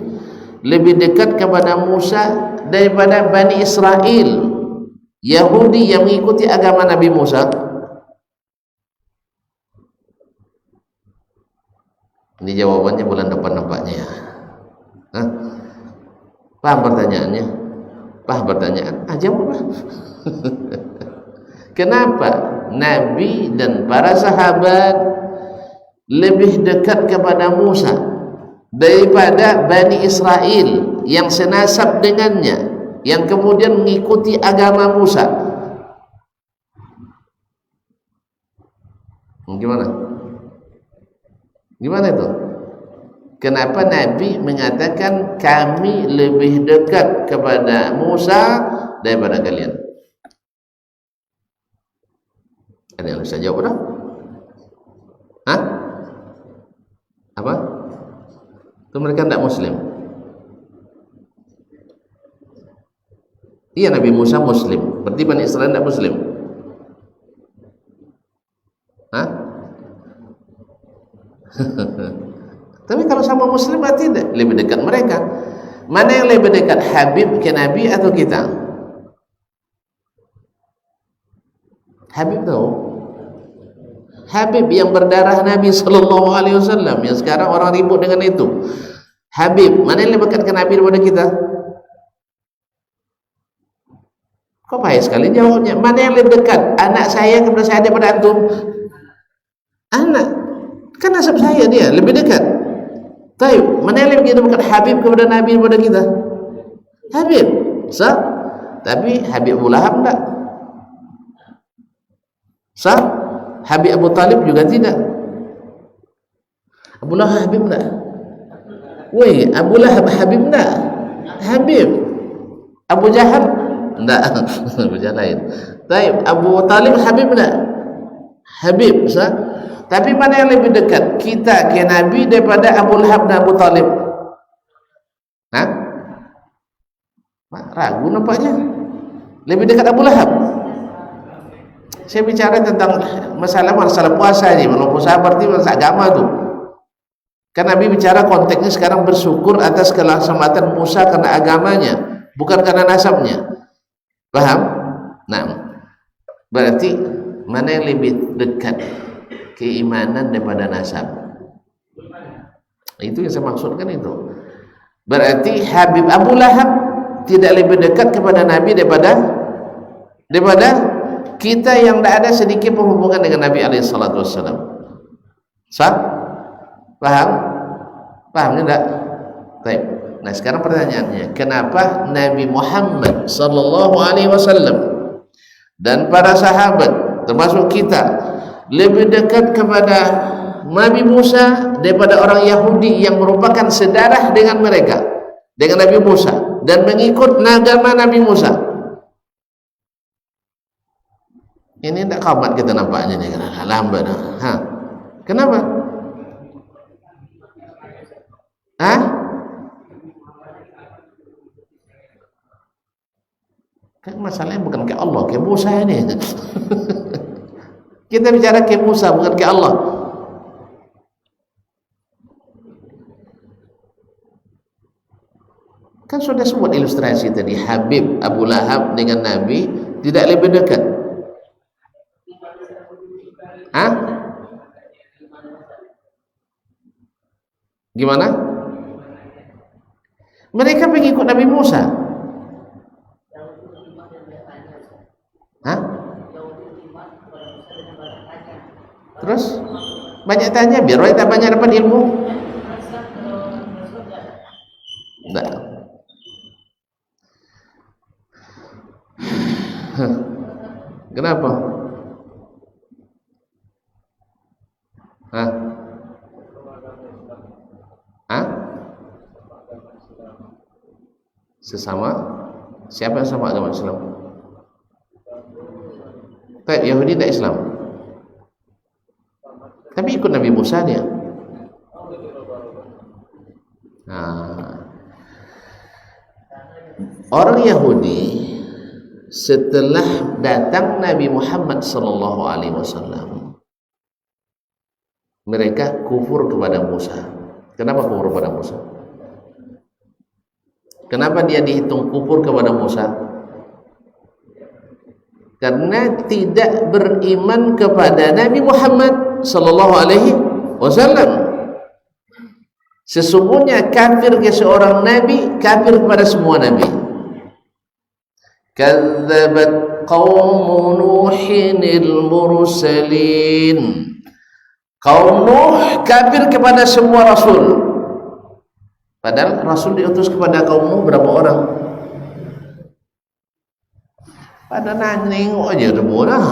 lebih dekat kepada Musa daripada Bani Israel, Yahudi yang mengikuti agama Nabi Musa? Ini jawabannya bulan depan nampaknya. Paham pertanyaannya? Paham pertanyaan? Jawablah. Kenapa Nabi dan para sahabat lebih dekat kepada Musa daripada Bani Israel yang senasab dengannya, yang kemudian mengikuti agama Musa? Gimana itu? Kenapa Nabi mengatakan kami lebih dekat kepada Musa daripada kalian? Ada yang bisa jawab dah? Apa? Itu mereka tidak Muslim. Iya, Nabi Musa Muslim, berarti Bani Israel tidak Muslim. Tapi kalau sama Muslim berarti lebih dekat mereka. Mana yang lebih dekat, Habib ke Nabi atau kita? Habib tahu? Habib yang berdarah Nabi sallallahu alaihi wasallam, yang sekarang orang ribut dengan itu. Habib, mana yang lebih dekat ke Nabi daripada kita? Kok payah sekali jawabnya. Mana yang lebih dekat, anak saya kepada saya daripada antum? Anak, kan nasab saya, dia lebih dekat. Taib, mana yang lebih dekat, Habib kepada Nabi daripada kita? Habib, sah? Tapi Habib Abu Lahab enggak? Sah? Habib Abu Talib juga tidak. Abu Lahab Habib enggak? Woi, Abu Lahab Habib enggak? Habib. Abu Jahal enggak? Abu Jahal lain. Baik, Abu Talib Habib enggak? Habib, sah? Tapi mana yang lebih dekat, kita ke Nabi daripada Abu Lahab dan Abu Talib? Ragu nampaknya. Lebih dekat Abu Lahab. Saya bicara tentang masalah puasa ini. Kalau puasa berarti masalah agama tuh. Kan Nabi bicara konteksnya sekarang bersyukur atas keselamatan Musa karena agamanya, bukan karena nasabnya. Paham? Nah, berarti mana yang lebih dekat, keimanan daripada nasab? Itu yang saya maksudkan itu. Berarti Habib Abu Lahab tidak lebih dekat kepada Nabi daripada kita yang tidak ada sedikit penghubungan dengan Nabi alaihi salatu wassalam. Sah? Paham? Paham tidak? Baik. Nah, sekarang pertanyaannya, kenapa Nabi Muhammad sallallahu alaihi wasallam dan para sahabat termasuk kita lebih dekat kepada Nabi Musa daripada orang Yahudi yang merupakan sedarah dengan mereka, dengan Nabi Musa, dan mengikut agama Nabi Musa? Ini tidak kamat kita nampaknya ni kan, lambat. Kenapa? Kan masalahnya bukan ke Allah, ke Musa ini. Kita bicara ke Musa, bukan ke Allah. Kan sudah sebut ilustrasi tadi, Habib Abu Lahab dengan Nabi tidak lebih dekat. Gimana? Mereka pengikut Nabi Musa. Terus banyak tanya biar kita banyak dapat ilmu. Enggak. Kenapa? Sesama? Siapa yang sama agama Islam? Baik, Yahudi tidak Islam, tapi ikut Nabi Musa dia. Orang Yahudi setelah datang Nabi Muhammad sallallahu alaihi wasallam, mereka kufur kepada Musa. Kenapa kufur kepada Musa? Kenapa dia dihitung kufur kepada Musa? Karena tidak beriman kepada Nabi Muhammad sallallahu alaihi wasallam. Sesungguhnya kafir ke seorang nabi, kafir kepada semua nabi. Kadzabat qaum Nuhinil mursalin. Kaum Nuh kafir kepada semua rasul. Padahal rasul diutus kepada kaum Nuh berapa orang? Pada nengok aja semua lah.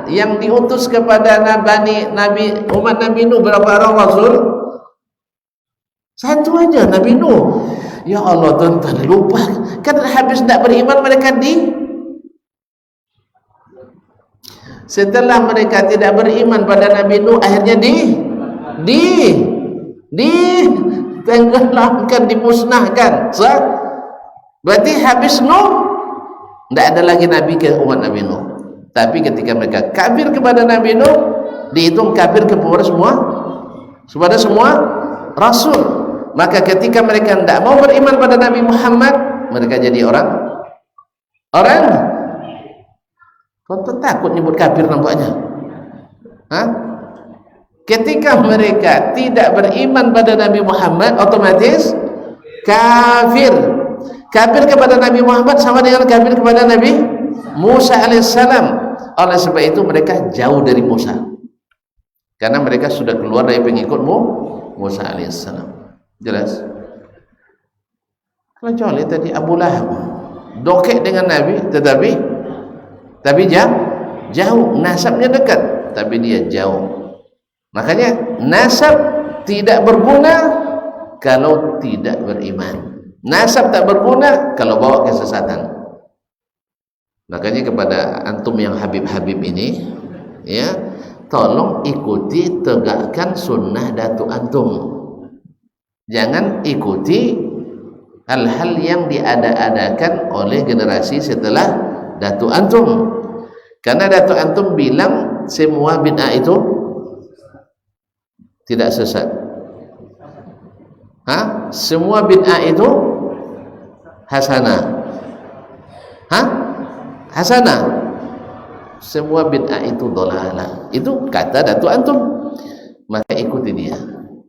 Yang diutus kepada Nabi umat Nabi Nuh berapa orang rasul? Satu aja, Nabi Nuh. Ya Allah, tuan-tuan, lupa kan habis tidak beriman mereka setelah mereka tidak beriman pada Nabi Nuh, akhirnya tenggelamkan, dimusnahkan. Berarti habis Nuh tidak ada lagi nabi ke umat Nabi Nuh. Tapi ketika mereka kafir kepada Nabi Nuh, dihitung kafir kepada semua rasul. Maka ketika mereka tidak mau beriman pada Nabi Muhammad, mereka jadi orang kau takut nyebut kafir nampaknya. Ketika mereka tidak beriman pada Nabi Muhammad, otomatis kafir kepada Nabi Muhammad sama dengan kafir kepada Nabi Musa alaihissalam. Oleh sebab itu mereka jauh dari Musa, karena mereka sudah keluar dari pengikut Musa alaihissalam. Jelas? Kecuali tadi Abu Lahab dokek dengan Nabi, tapi jauh, nasabnya dekat tapi dia jauh. Makanya nasab tidak berguna kalau tidak beriman. Nasab tak berguna kalau bawa kesesatan. Makanya kepada antum yang Habib-Habib ini, ya, tolong ikuti, tegakkan sunnah datu antum. Jangan ikuti hal-hal yang diada-adakan oleh generasi setelah datu antum. Karena datu antum bilang semua bid'ah itu tidak sesat. Semua bid'ah itu hasanah. Hasanah. Semua bid'ah itu dhalalah. Itu kata datu antum. Maka ikuti dia.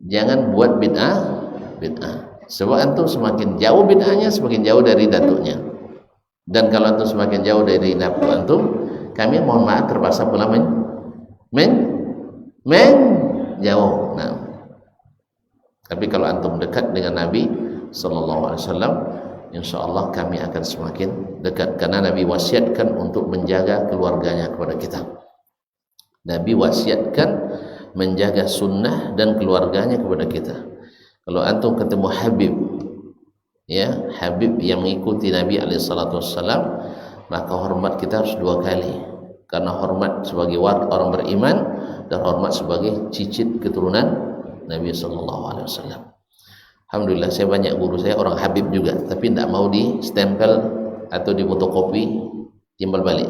Jangan buat bid'ah. Sebab antum semakin jauh bid'ahnya, semakin jauh dari datunya. Dan kalau antum semakin jauh dari datu antum, kami mohon maaf terpaksa pula jauh. Tapi kalau antum dekat dengan Nabi, sallallahu alaihi wasallam, insyaallah kami akan semakin dekat, karena Nabi wasiatkan untuk menjaga keluarganya kepada kita. Nabi wasiatkan menjaga sunnah dan keluarganya kepada kita. Kalau antum ketemu Habib, ya, Habib yang mengikuti Nabi alaihi salatu wassalam, maka hormat kita harus dua kali, karena hormat sebagai orang beriman dan hormat sebagai cicit keturunan Nabi sallallahu alaihi wasallam. Alhamdulillah, saya banyak guru saya orang Habib juga, tapi tidak mau di stempel atau di fotokopi timbal balik.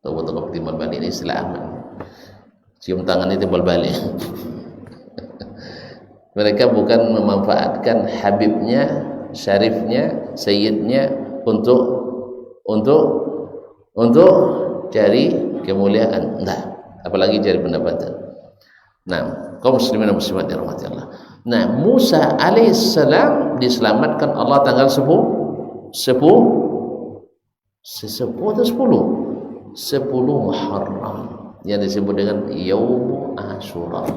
Atau fotokopi timbal balik ini istilah aman. Cium tangan ini timbal balik. Mereka bukan memanfaatkan Habibnya, syarifnya, sayyidnya untuk cari kemuliaan, enggak, apalagi cari pendapatan. Nah, kaum muslimin dan muslimat dirahmati Allah. Nah, Musa alaihissalam diselamatkan Allah tanggal 10 Muharram yang disebut dengan Yaum Ashura.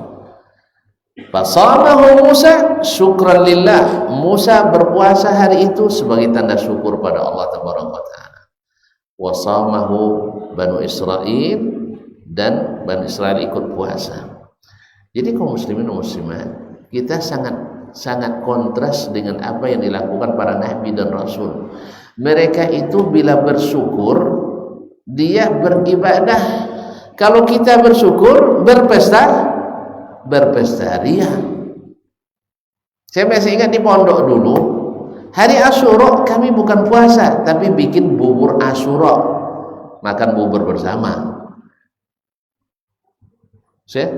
Fasamahu Musa syukran lillah. Musa berpuasa hari itu sebagai tanda syukur pada Allah tabaraka wa taala. Wasamahu Banu Israil, dan Banu Israil ikut puasa. Jadi kaum muslimin dan muslimat, kita sangat kontras dengan apa yang dilakukan para nabi dan rasul. Mereka itu bila bersyukur dia beribadah. Kalau kita bersyukur berpesta ria. Saya masih ingat di pondok dulu, hari Asyura kami bukan puasa tapi bikin bubur Asyura, makan bubur bersama. Saya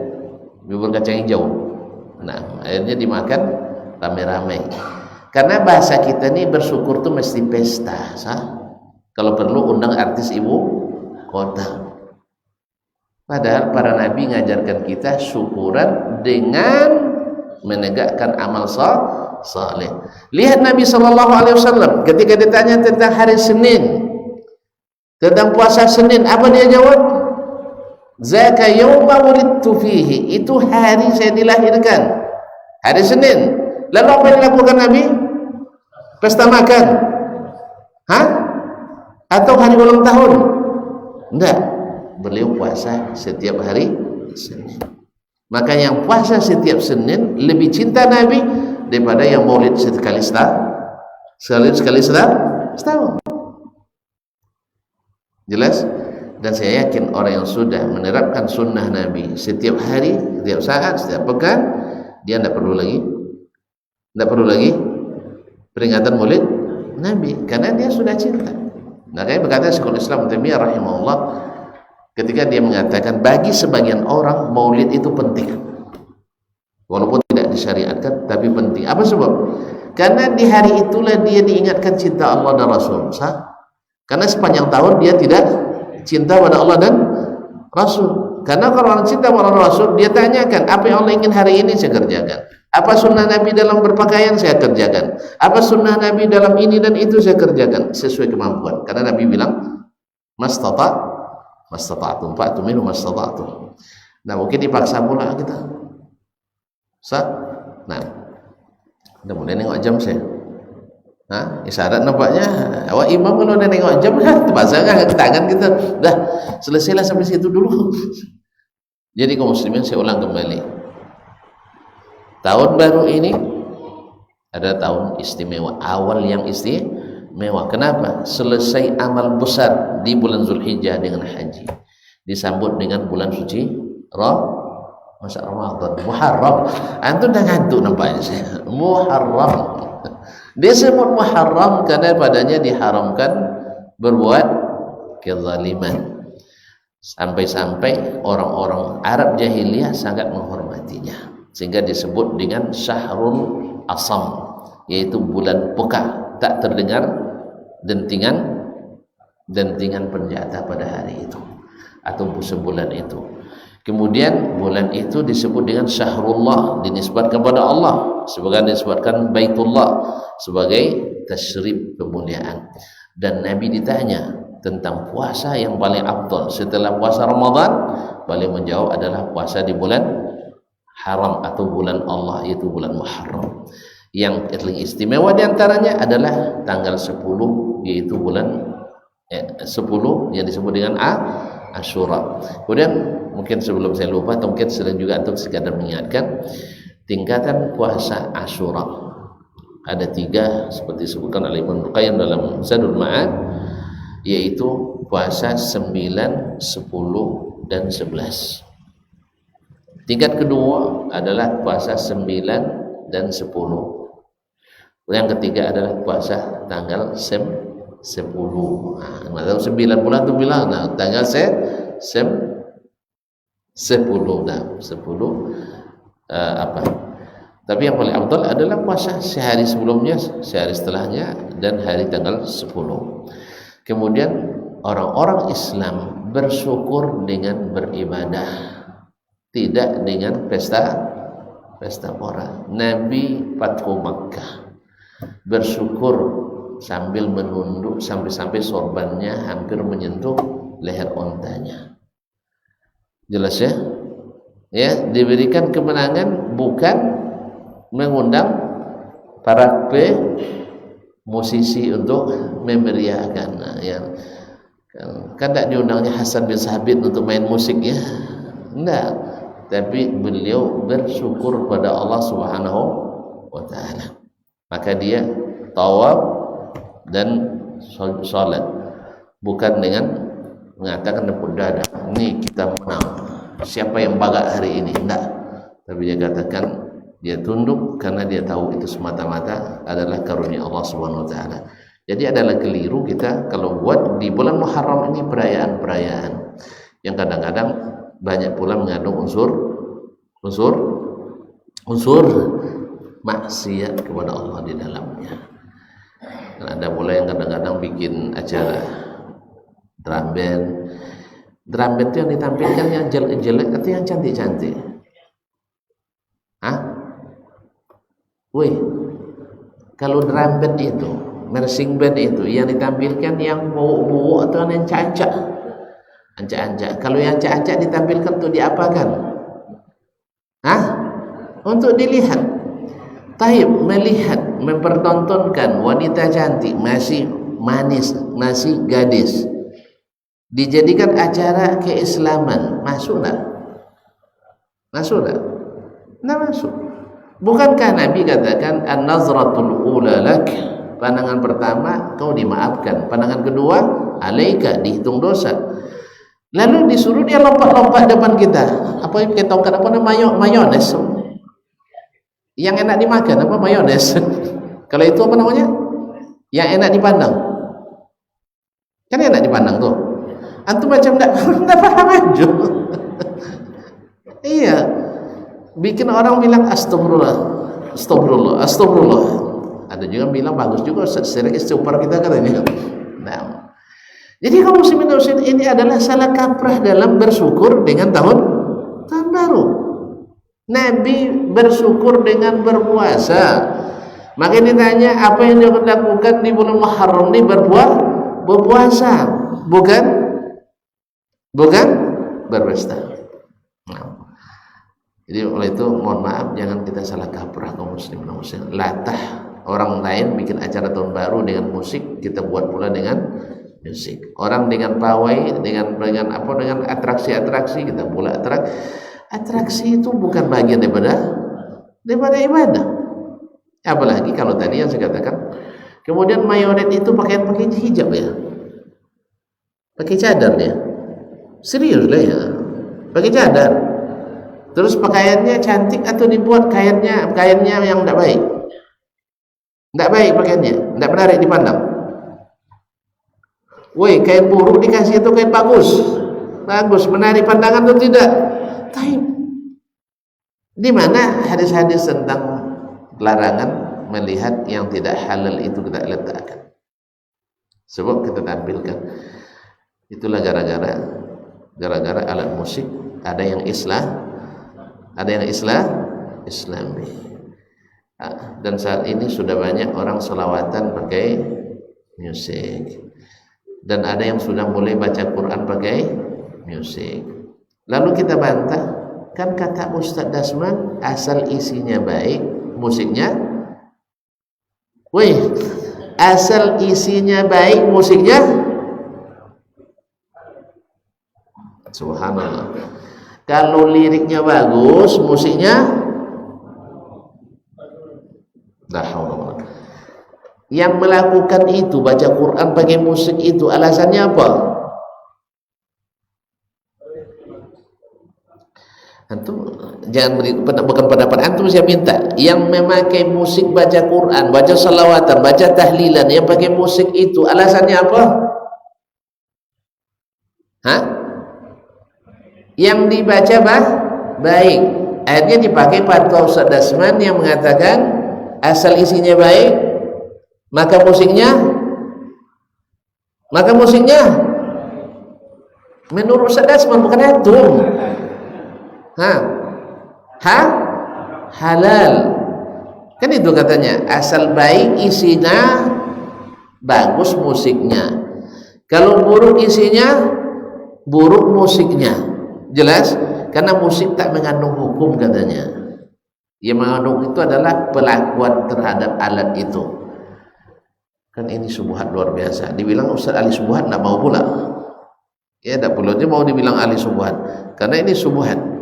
bubur kacang hijau. Nah, akhirnya dimakan rame-rame. Karena bahasa kita nih bersyukur tuh mesti pesta, sah? Kalau perlu undang artis ibu kota. Padahal para nabi ngajarkan kita syukuran dengan menegakkan amal saleh. Lihat Nabi sallallahu alaihi wasallam ketika ditanya tentang hari Senin, tentang puasa Senin, apa dia jawab? Zaka yauma wulidtu fihi, itu hari saya dilahirkan, hari Senin. Lalu apa yang dilakukan Nabi? Pesta makan? Hah? Atau hari ulang tahun? Enggak, beliau puasa setiap hari Senin. Maka yang puasa setiap Senin lebih cinta Nabi daripada yang maulid sekali setahun. Jelas? Dan saya yakin orang yang sudah menerapkan sunnah Nabi setiap hari, setiap saat, setiap pekan, dia tidak perlu lagi peringatan maulid Nabi, karena dia sudah cinta. Makanya berkata Syekhul Islam Taimiyah rahimahullah, ketika dia mengatakan bagi sebagian orang maulid itu penting, walaupun tidak disyariatkan tapi penting. Apa sebab? Karena di hari itulah dia diingatkan cinta Allah dan Rasul. Karena sepanjang tahun dia tidak cinta pada Allah dan Rasul. Karena kalau orang cinta pada Rasul, dia tanyakan apa yang Allah ingin hari ini saya kerjakan. Apa sunnah Nabi dalam berpakaian saya kerjakan. Apa sunnah Nabi dalam ini dan itu saya kerjakan sesuai kemampuan. Karena Nabi bilang mastata'tum fa'tu minhu mastata'tum. Nah, mungkin dipaksa pula kita. Nah, udah mulai nengok jam saya. Nah, isyarat nampaknya awak imam kalau udah nengok jam terpaksa angkat tangan kita. Dah, selesailah sampai situ dulu. Jadi kaum muslimin, saya ulang kembali. Tahun baru ini adalah tahun istimewa, awal yang istimewa. Kenapa? Selesai amal besar di bulan Zulhijjah dengan haji, disambut dengan bulan suci Ramadan, Muharram. Antum dah ngantuk nampaknya saya. Muharram. Disebut Muharram karena padanya diharamkan berbuat kezaliman. Sampai-sampai orang-orang Arab jahiliyah sangat menghormatinya, sehingga disebut dengan Syahrul Asam, yaitu bulan peka, tak terdengar dentingan penjata pada hari itu atau sebulan itu. Kemudian bulan itu disebut dengan Syahrullah, dinisbatkan kepada Allah, sebagai disebutkan Baitullah sebagai tasyrif kemuliaan. Dan Nabi ditanya tentang puasa yang paling afdal setelah puasa Ramadan, beliau menjawab adalah puasa di bulan haram atau bulan Allah, yaitu bulan Muharram. Yang paling istimewa diantaranya adalah tanggal 10, yaitu bulan 10 yang disebut dengan Asyura. Kemudian mungkin sebelum saya lupa, atau mungkin sering juga untuk sekadar mengingatkan tingkatan puasa Asyura. Ada 3 seperti disebutkan oleh Ibnu Qayyim dalam Zadul Ma'ad, yaitu puasa 9, 10 dan 11. Tingkat kedua adalah puasa 9 dan 10. Yang ketiga adalah puasa tanggal 10. Nah, 9 bulan itu bilang, nah, tanggal 10. Nah, 10 apa? Tapi yang paling afdal adalah puasa sehari sebelumnya, sehari setelahnya, dan hari tanggal 10. Kemudian orang-orang Islam bersyukur dengan beribadah, tidak dengan pesta pora. Nabi Fathu Makkah bersyukur sambil menunduk sampai sorbannya hampir menyentuh leher ontanya. Jelas ya? Ya, diberikan kemenangan bukan mengundang para musisi untuk memeriahkan. Nah, ya, kan tidak diundangnya Hasan bin Sabit untuk main musik ya, enggak. Tapi beliau bersyukur pada Allah Subhanahu wa Ta'ala. Maka dia tawaf dan salat, bukan dengan mengatakan nepuk dada, ini kita menang, siapa yang bagak hari ini, enggak. Tapi dia katakan dia tunduk karena dia tahu itu semata-mata adalah karunia Allah Subhanahu wa Ta'ala. Jadi adalah keliru kita kalau buat di bulan Muharram ini perayaan-perayaan yang kadang-kadang banyak pula mengandung unsur maksiat kepada Allah di dalamnya. Nah, ada pula yang kadang-kadang bikin acara drum band. Drum band itu yang ditampilkan yang jelek-jelek atau yang cantik-cantik? Wih, kalau drum band itu, marching band itu yang ditampilkan yang bau-bau atau yang cancak? Ancak-ancak. Kalau yang cancak ditampilkan untuk diapakan? Untuk dilihat. Taib melihat, mempertontonkan wanita cantik, masih manis, masih gadis, dijadikan acara keislaman, masuk tak? Masuk tak? Tidak masuk. Bukankah Nabi katakan an-nazratul ula lak, pandangan pertama kau dimaafkan, pandangan kedua alaika, dihitung dosa. Lalu disuruh dia lompat-lompat depan kita. Apa yang kita tongkat, apa namanya, mayones yang enak dimakan, apa mayones. Kalau itu apa namanya, yang enak dipandang, kan enak dipandang tuh. Antum macam enggak paham aja. Iya, bikin orang bilang astagfirullah, astagfirullah, astagfirullah. Ada juga bilang bagus juga sering istighfar kita katanya. Nah, jadi kaum muslimin ini adalah salah kaprah dalam bersyukur dengan tahun baru. Nabi bersyukur dengan berpuasa. Maka ditanya apa yang dia lakukan di bulan Muharram ini, berpuasa, bukan berpesta. Nah, jadi oleh itu mohon maaf, jangan kita salah kaprah kaum muslimin. Latah orang lain bikin acara tahun baru dengan musik, kita buat pula dengan musik. Orang dengan pawai, dengan atraksi-atraksi, kita pula atraksi itu bukan bagian daripada ibadah. Apalagi kalau tadi yang saya katakan, kemudian mayoritas itu pakai hijab ya, pakai cadar ya, serius lah ya, pakai cadar. Terus pakaiannya cantik atau dibuat kainnya yang tidak baik, pakaiannya tidak menarik dipandang. Woi, kain buruk dikasih itu kain bagus, menarik pandangan atau tidak? Taib. Di mana hadis-hadis tentang larangan melihat yang tidak halal itu kita letakkan? Sebab kita tampilkan. Itulah gara-gara alat musik ada yang Islami. Dan saat ini sudah banyak orang selawatan pakai musik. Dan ada yang sudah mulai baca Quran pakai musik. Lalu kita bantah, kan kata Ustaz Dasman asal isinya baik, musiknya Wih, asal isinya baik, musiknya subhanallah. Kalau liriknya bagus, musiknya la haula wala quwwata. Yang melakukan itu, baca Quran pakai musik itu, alasannya apa? Antum jangan beri, bukan pendapat antum, saya minta yang memakai musik baca Quran, baca salawatan, baca tahlilan, yang pakai musik itu alasannya apa? Hah? Yang dibaca baik. Akhirnya dipakai fatwa Ustaz Dasman yang mengatakan asal isinya baik, maka musiknya menurut Ustaz Dasman, bukan antum. Halal kan itu katanya, asal baik isinya, bagus musiknya. Kalau buruk isinya, buruk musiknya. Jelas? Karena musik tak mengandung hukum katanya. Yang mengandung itu adalah pelakuan terhadap alat itu. Kan ini subhat luar biasa. Dibilang Ustaz ahli subhat tidak mau pula. Ya tidak pula dia mau dibilang ahli subhat, karena ini subhat.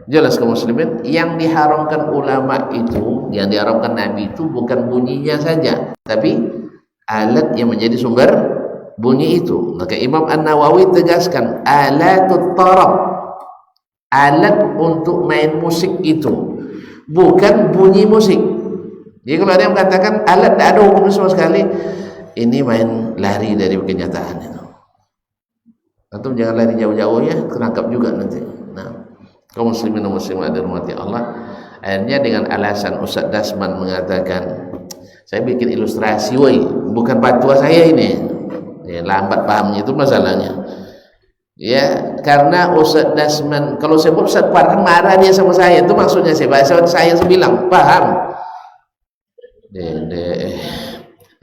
Jelas kaum muslimin, yang diharamkan ulama itu, yang diharamkan Nabi itu bukan bunyinya saja, tapi alat yang menjadi sumber bunyi itu. Maka Imam An-Nawawi tegaskan, alatut tarab, alat untuk main musik itu, bukan bunyi musik. Jadi kalau ada yang mengatakan alat tidak ada hukum sama sekali, ini main lari dari kenyataan itu. Antum jangan lari jauh-jauh ya, terangkap juga nanti. Nah, kaum muslimin dan muslimat dirahmati Allah, akhirnya dengan alasan Ustaz Dasman mengatakan, saya bikin ilustrasi, woi, bukan fatwa saya ini. Ya, lambat pahamnya itu masalahnya. Ya, karena Ustaz Dasman, kalau saya sebut Ustaz Farhan marah dia sama saya, itu maksudnya saya bilang paham.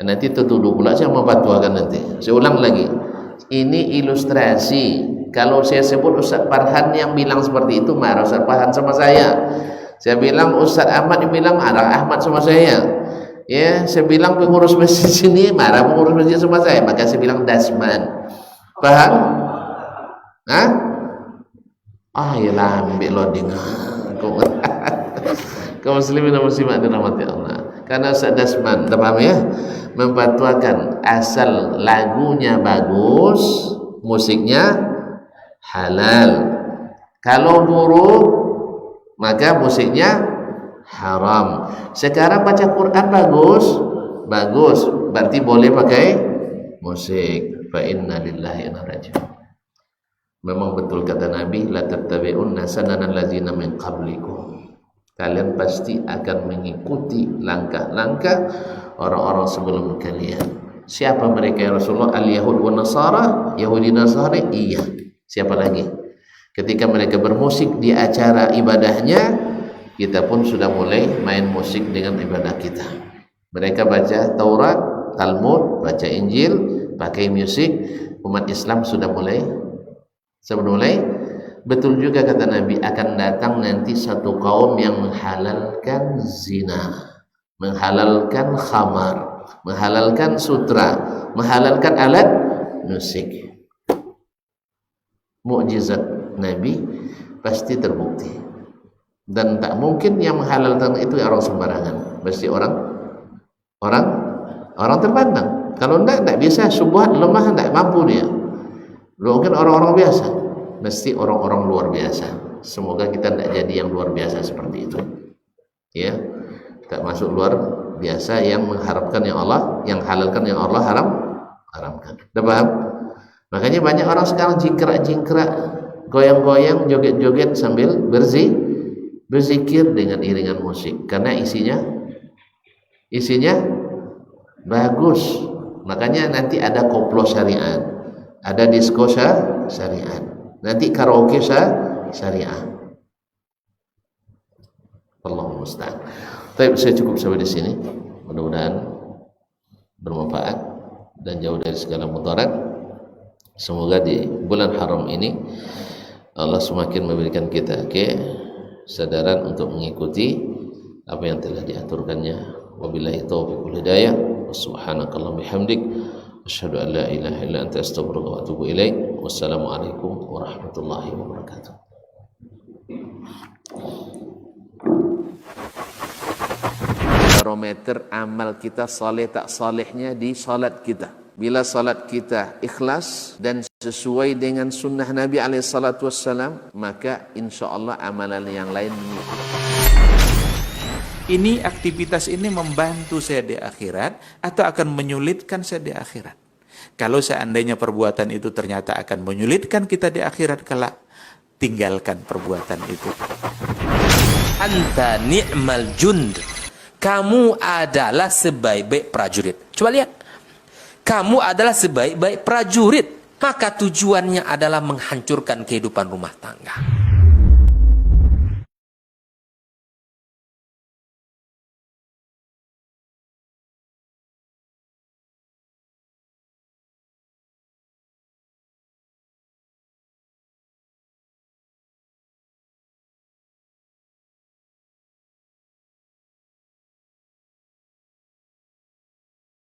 Nanti tertuduh pula saya mau fatwakan nanti. Saya ulang lagi. Ini ilustrasi. Kalau saya sebut Ustaz Farhan yang bilang seperti itu, marah Ustaz Farhan sama saya. Saya bilang Ustaz Ahmad yang bilang, marah Ahmad sama saya. Ya, saya bilang pengurus masjid sini, marah pengurus masjid sama saya. Maka saya bilang Dasman. Paham? Hah? Ya ambil loading. Kaum muslimin dan muslimat dirahmati Allah. Karena Ustaz Dasman, paham ya? Memfatwakan asal lagunya bagus, musiknya halal. Kalau buruk, maka musiknya haram. Sekarang baca Quran bagus, berarti boleh pakai musik. Fa inna lillahi wa inna ilaihi raji'un. Memang betul kata Nabi, la tattabi'unna sananal ladzina min qablikum. Kalian pasti akan mengikuti langkah-langkah orang-orang sebelum kalian. Siapa mereka ya Rasulullah? Al-Yahud wa Nasara, Yahudi Nasara? Iya. Siapa lagi? Ketika mereka bermusik di acara ibadahnya, kita pun sudah mulai main musik dengan ibadah kita. Mereka baca Taurat, Talmud, baca Injil, pakai musik. Umat Islam sudah mulai. Betul juga kata Nabi, akan datang nanti satu kaum yang menghalalkan zina, menghalalkan khamar, menghalalkan sutra, menghalalkan alat musik. Mukjizat Nabi pasti terbukti, dan tak mungkin yang menghalalkan itu orang sembarangan, pasti orang terpandang. Kalau tidak bisa, subhat lemah, tidak mampu dia. Mungkin orang-orang biasa, mesti orang-orang luar biasa. Semoga kita tidak jadi yang luar biasa seperti itu. Ya, tak masuk luar biasa yang mengharapkan yang Allah, yang halalkan yang Allah haramkan. Sudah paham? Makanya banyak orang sekarang jingkrak-jingkrak, goyang-goyang, joget-joget sambil berzikir dengan iringan musik, karena isinya bagus. Makanya nanti ada koplo syariat, ada disko syariat, nanti karaoke syariat. Allahumma musta'an. Baik, saya cukup sampai di sini. Mudah-mudahan bermanfaat dan jauh dari segala mudarat. Semoga di bulan haram ini Allah semakin memberikan kita kesadaran untuk mengikuti apa yang telah diaturkannya Wabillahi taufiq wal hidayah. Subhanakallahumma bihamdik asyhadu an la ilaha illa anta astaghfiruka wa atubu ilaik. Wassalamualaikum warahmatullahi wabarakatuh. Barometer amal kita saleh tak salehnya di salat kita. Bila salat kita ikhlas dan sesuai dengan sunnah Nabi SAW, maka insya Allah amalan yang lain mengikuti. Ini aktivitas ini membantu saya di akhirat atau akan menyulitkan saya di akhirat. Kalau seandainya perbuatan itu ternyata akan menyulitkan kita di akhirat kelak, tinggalkan perbuatan itu. Anta ni'mal jund. Kamu adalah sebaik-baik prajurit. Coba lihat. Kamu adalah sebaik-baik prajurit. Maka tujuannya adalah menghancurkan kehidupan rumah tangga.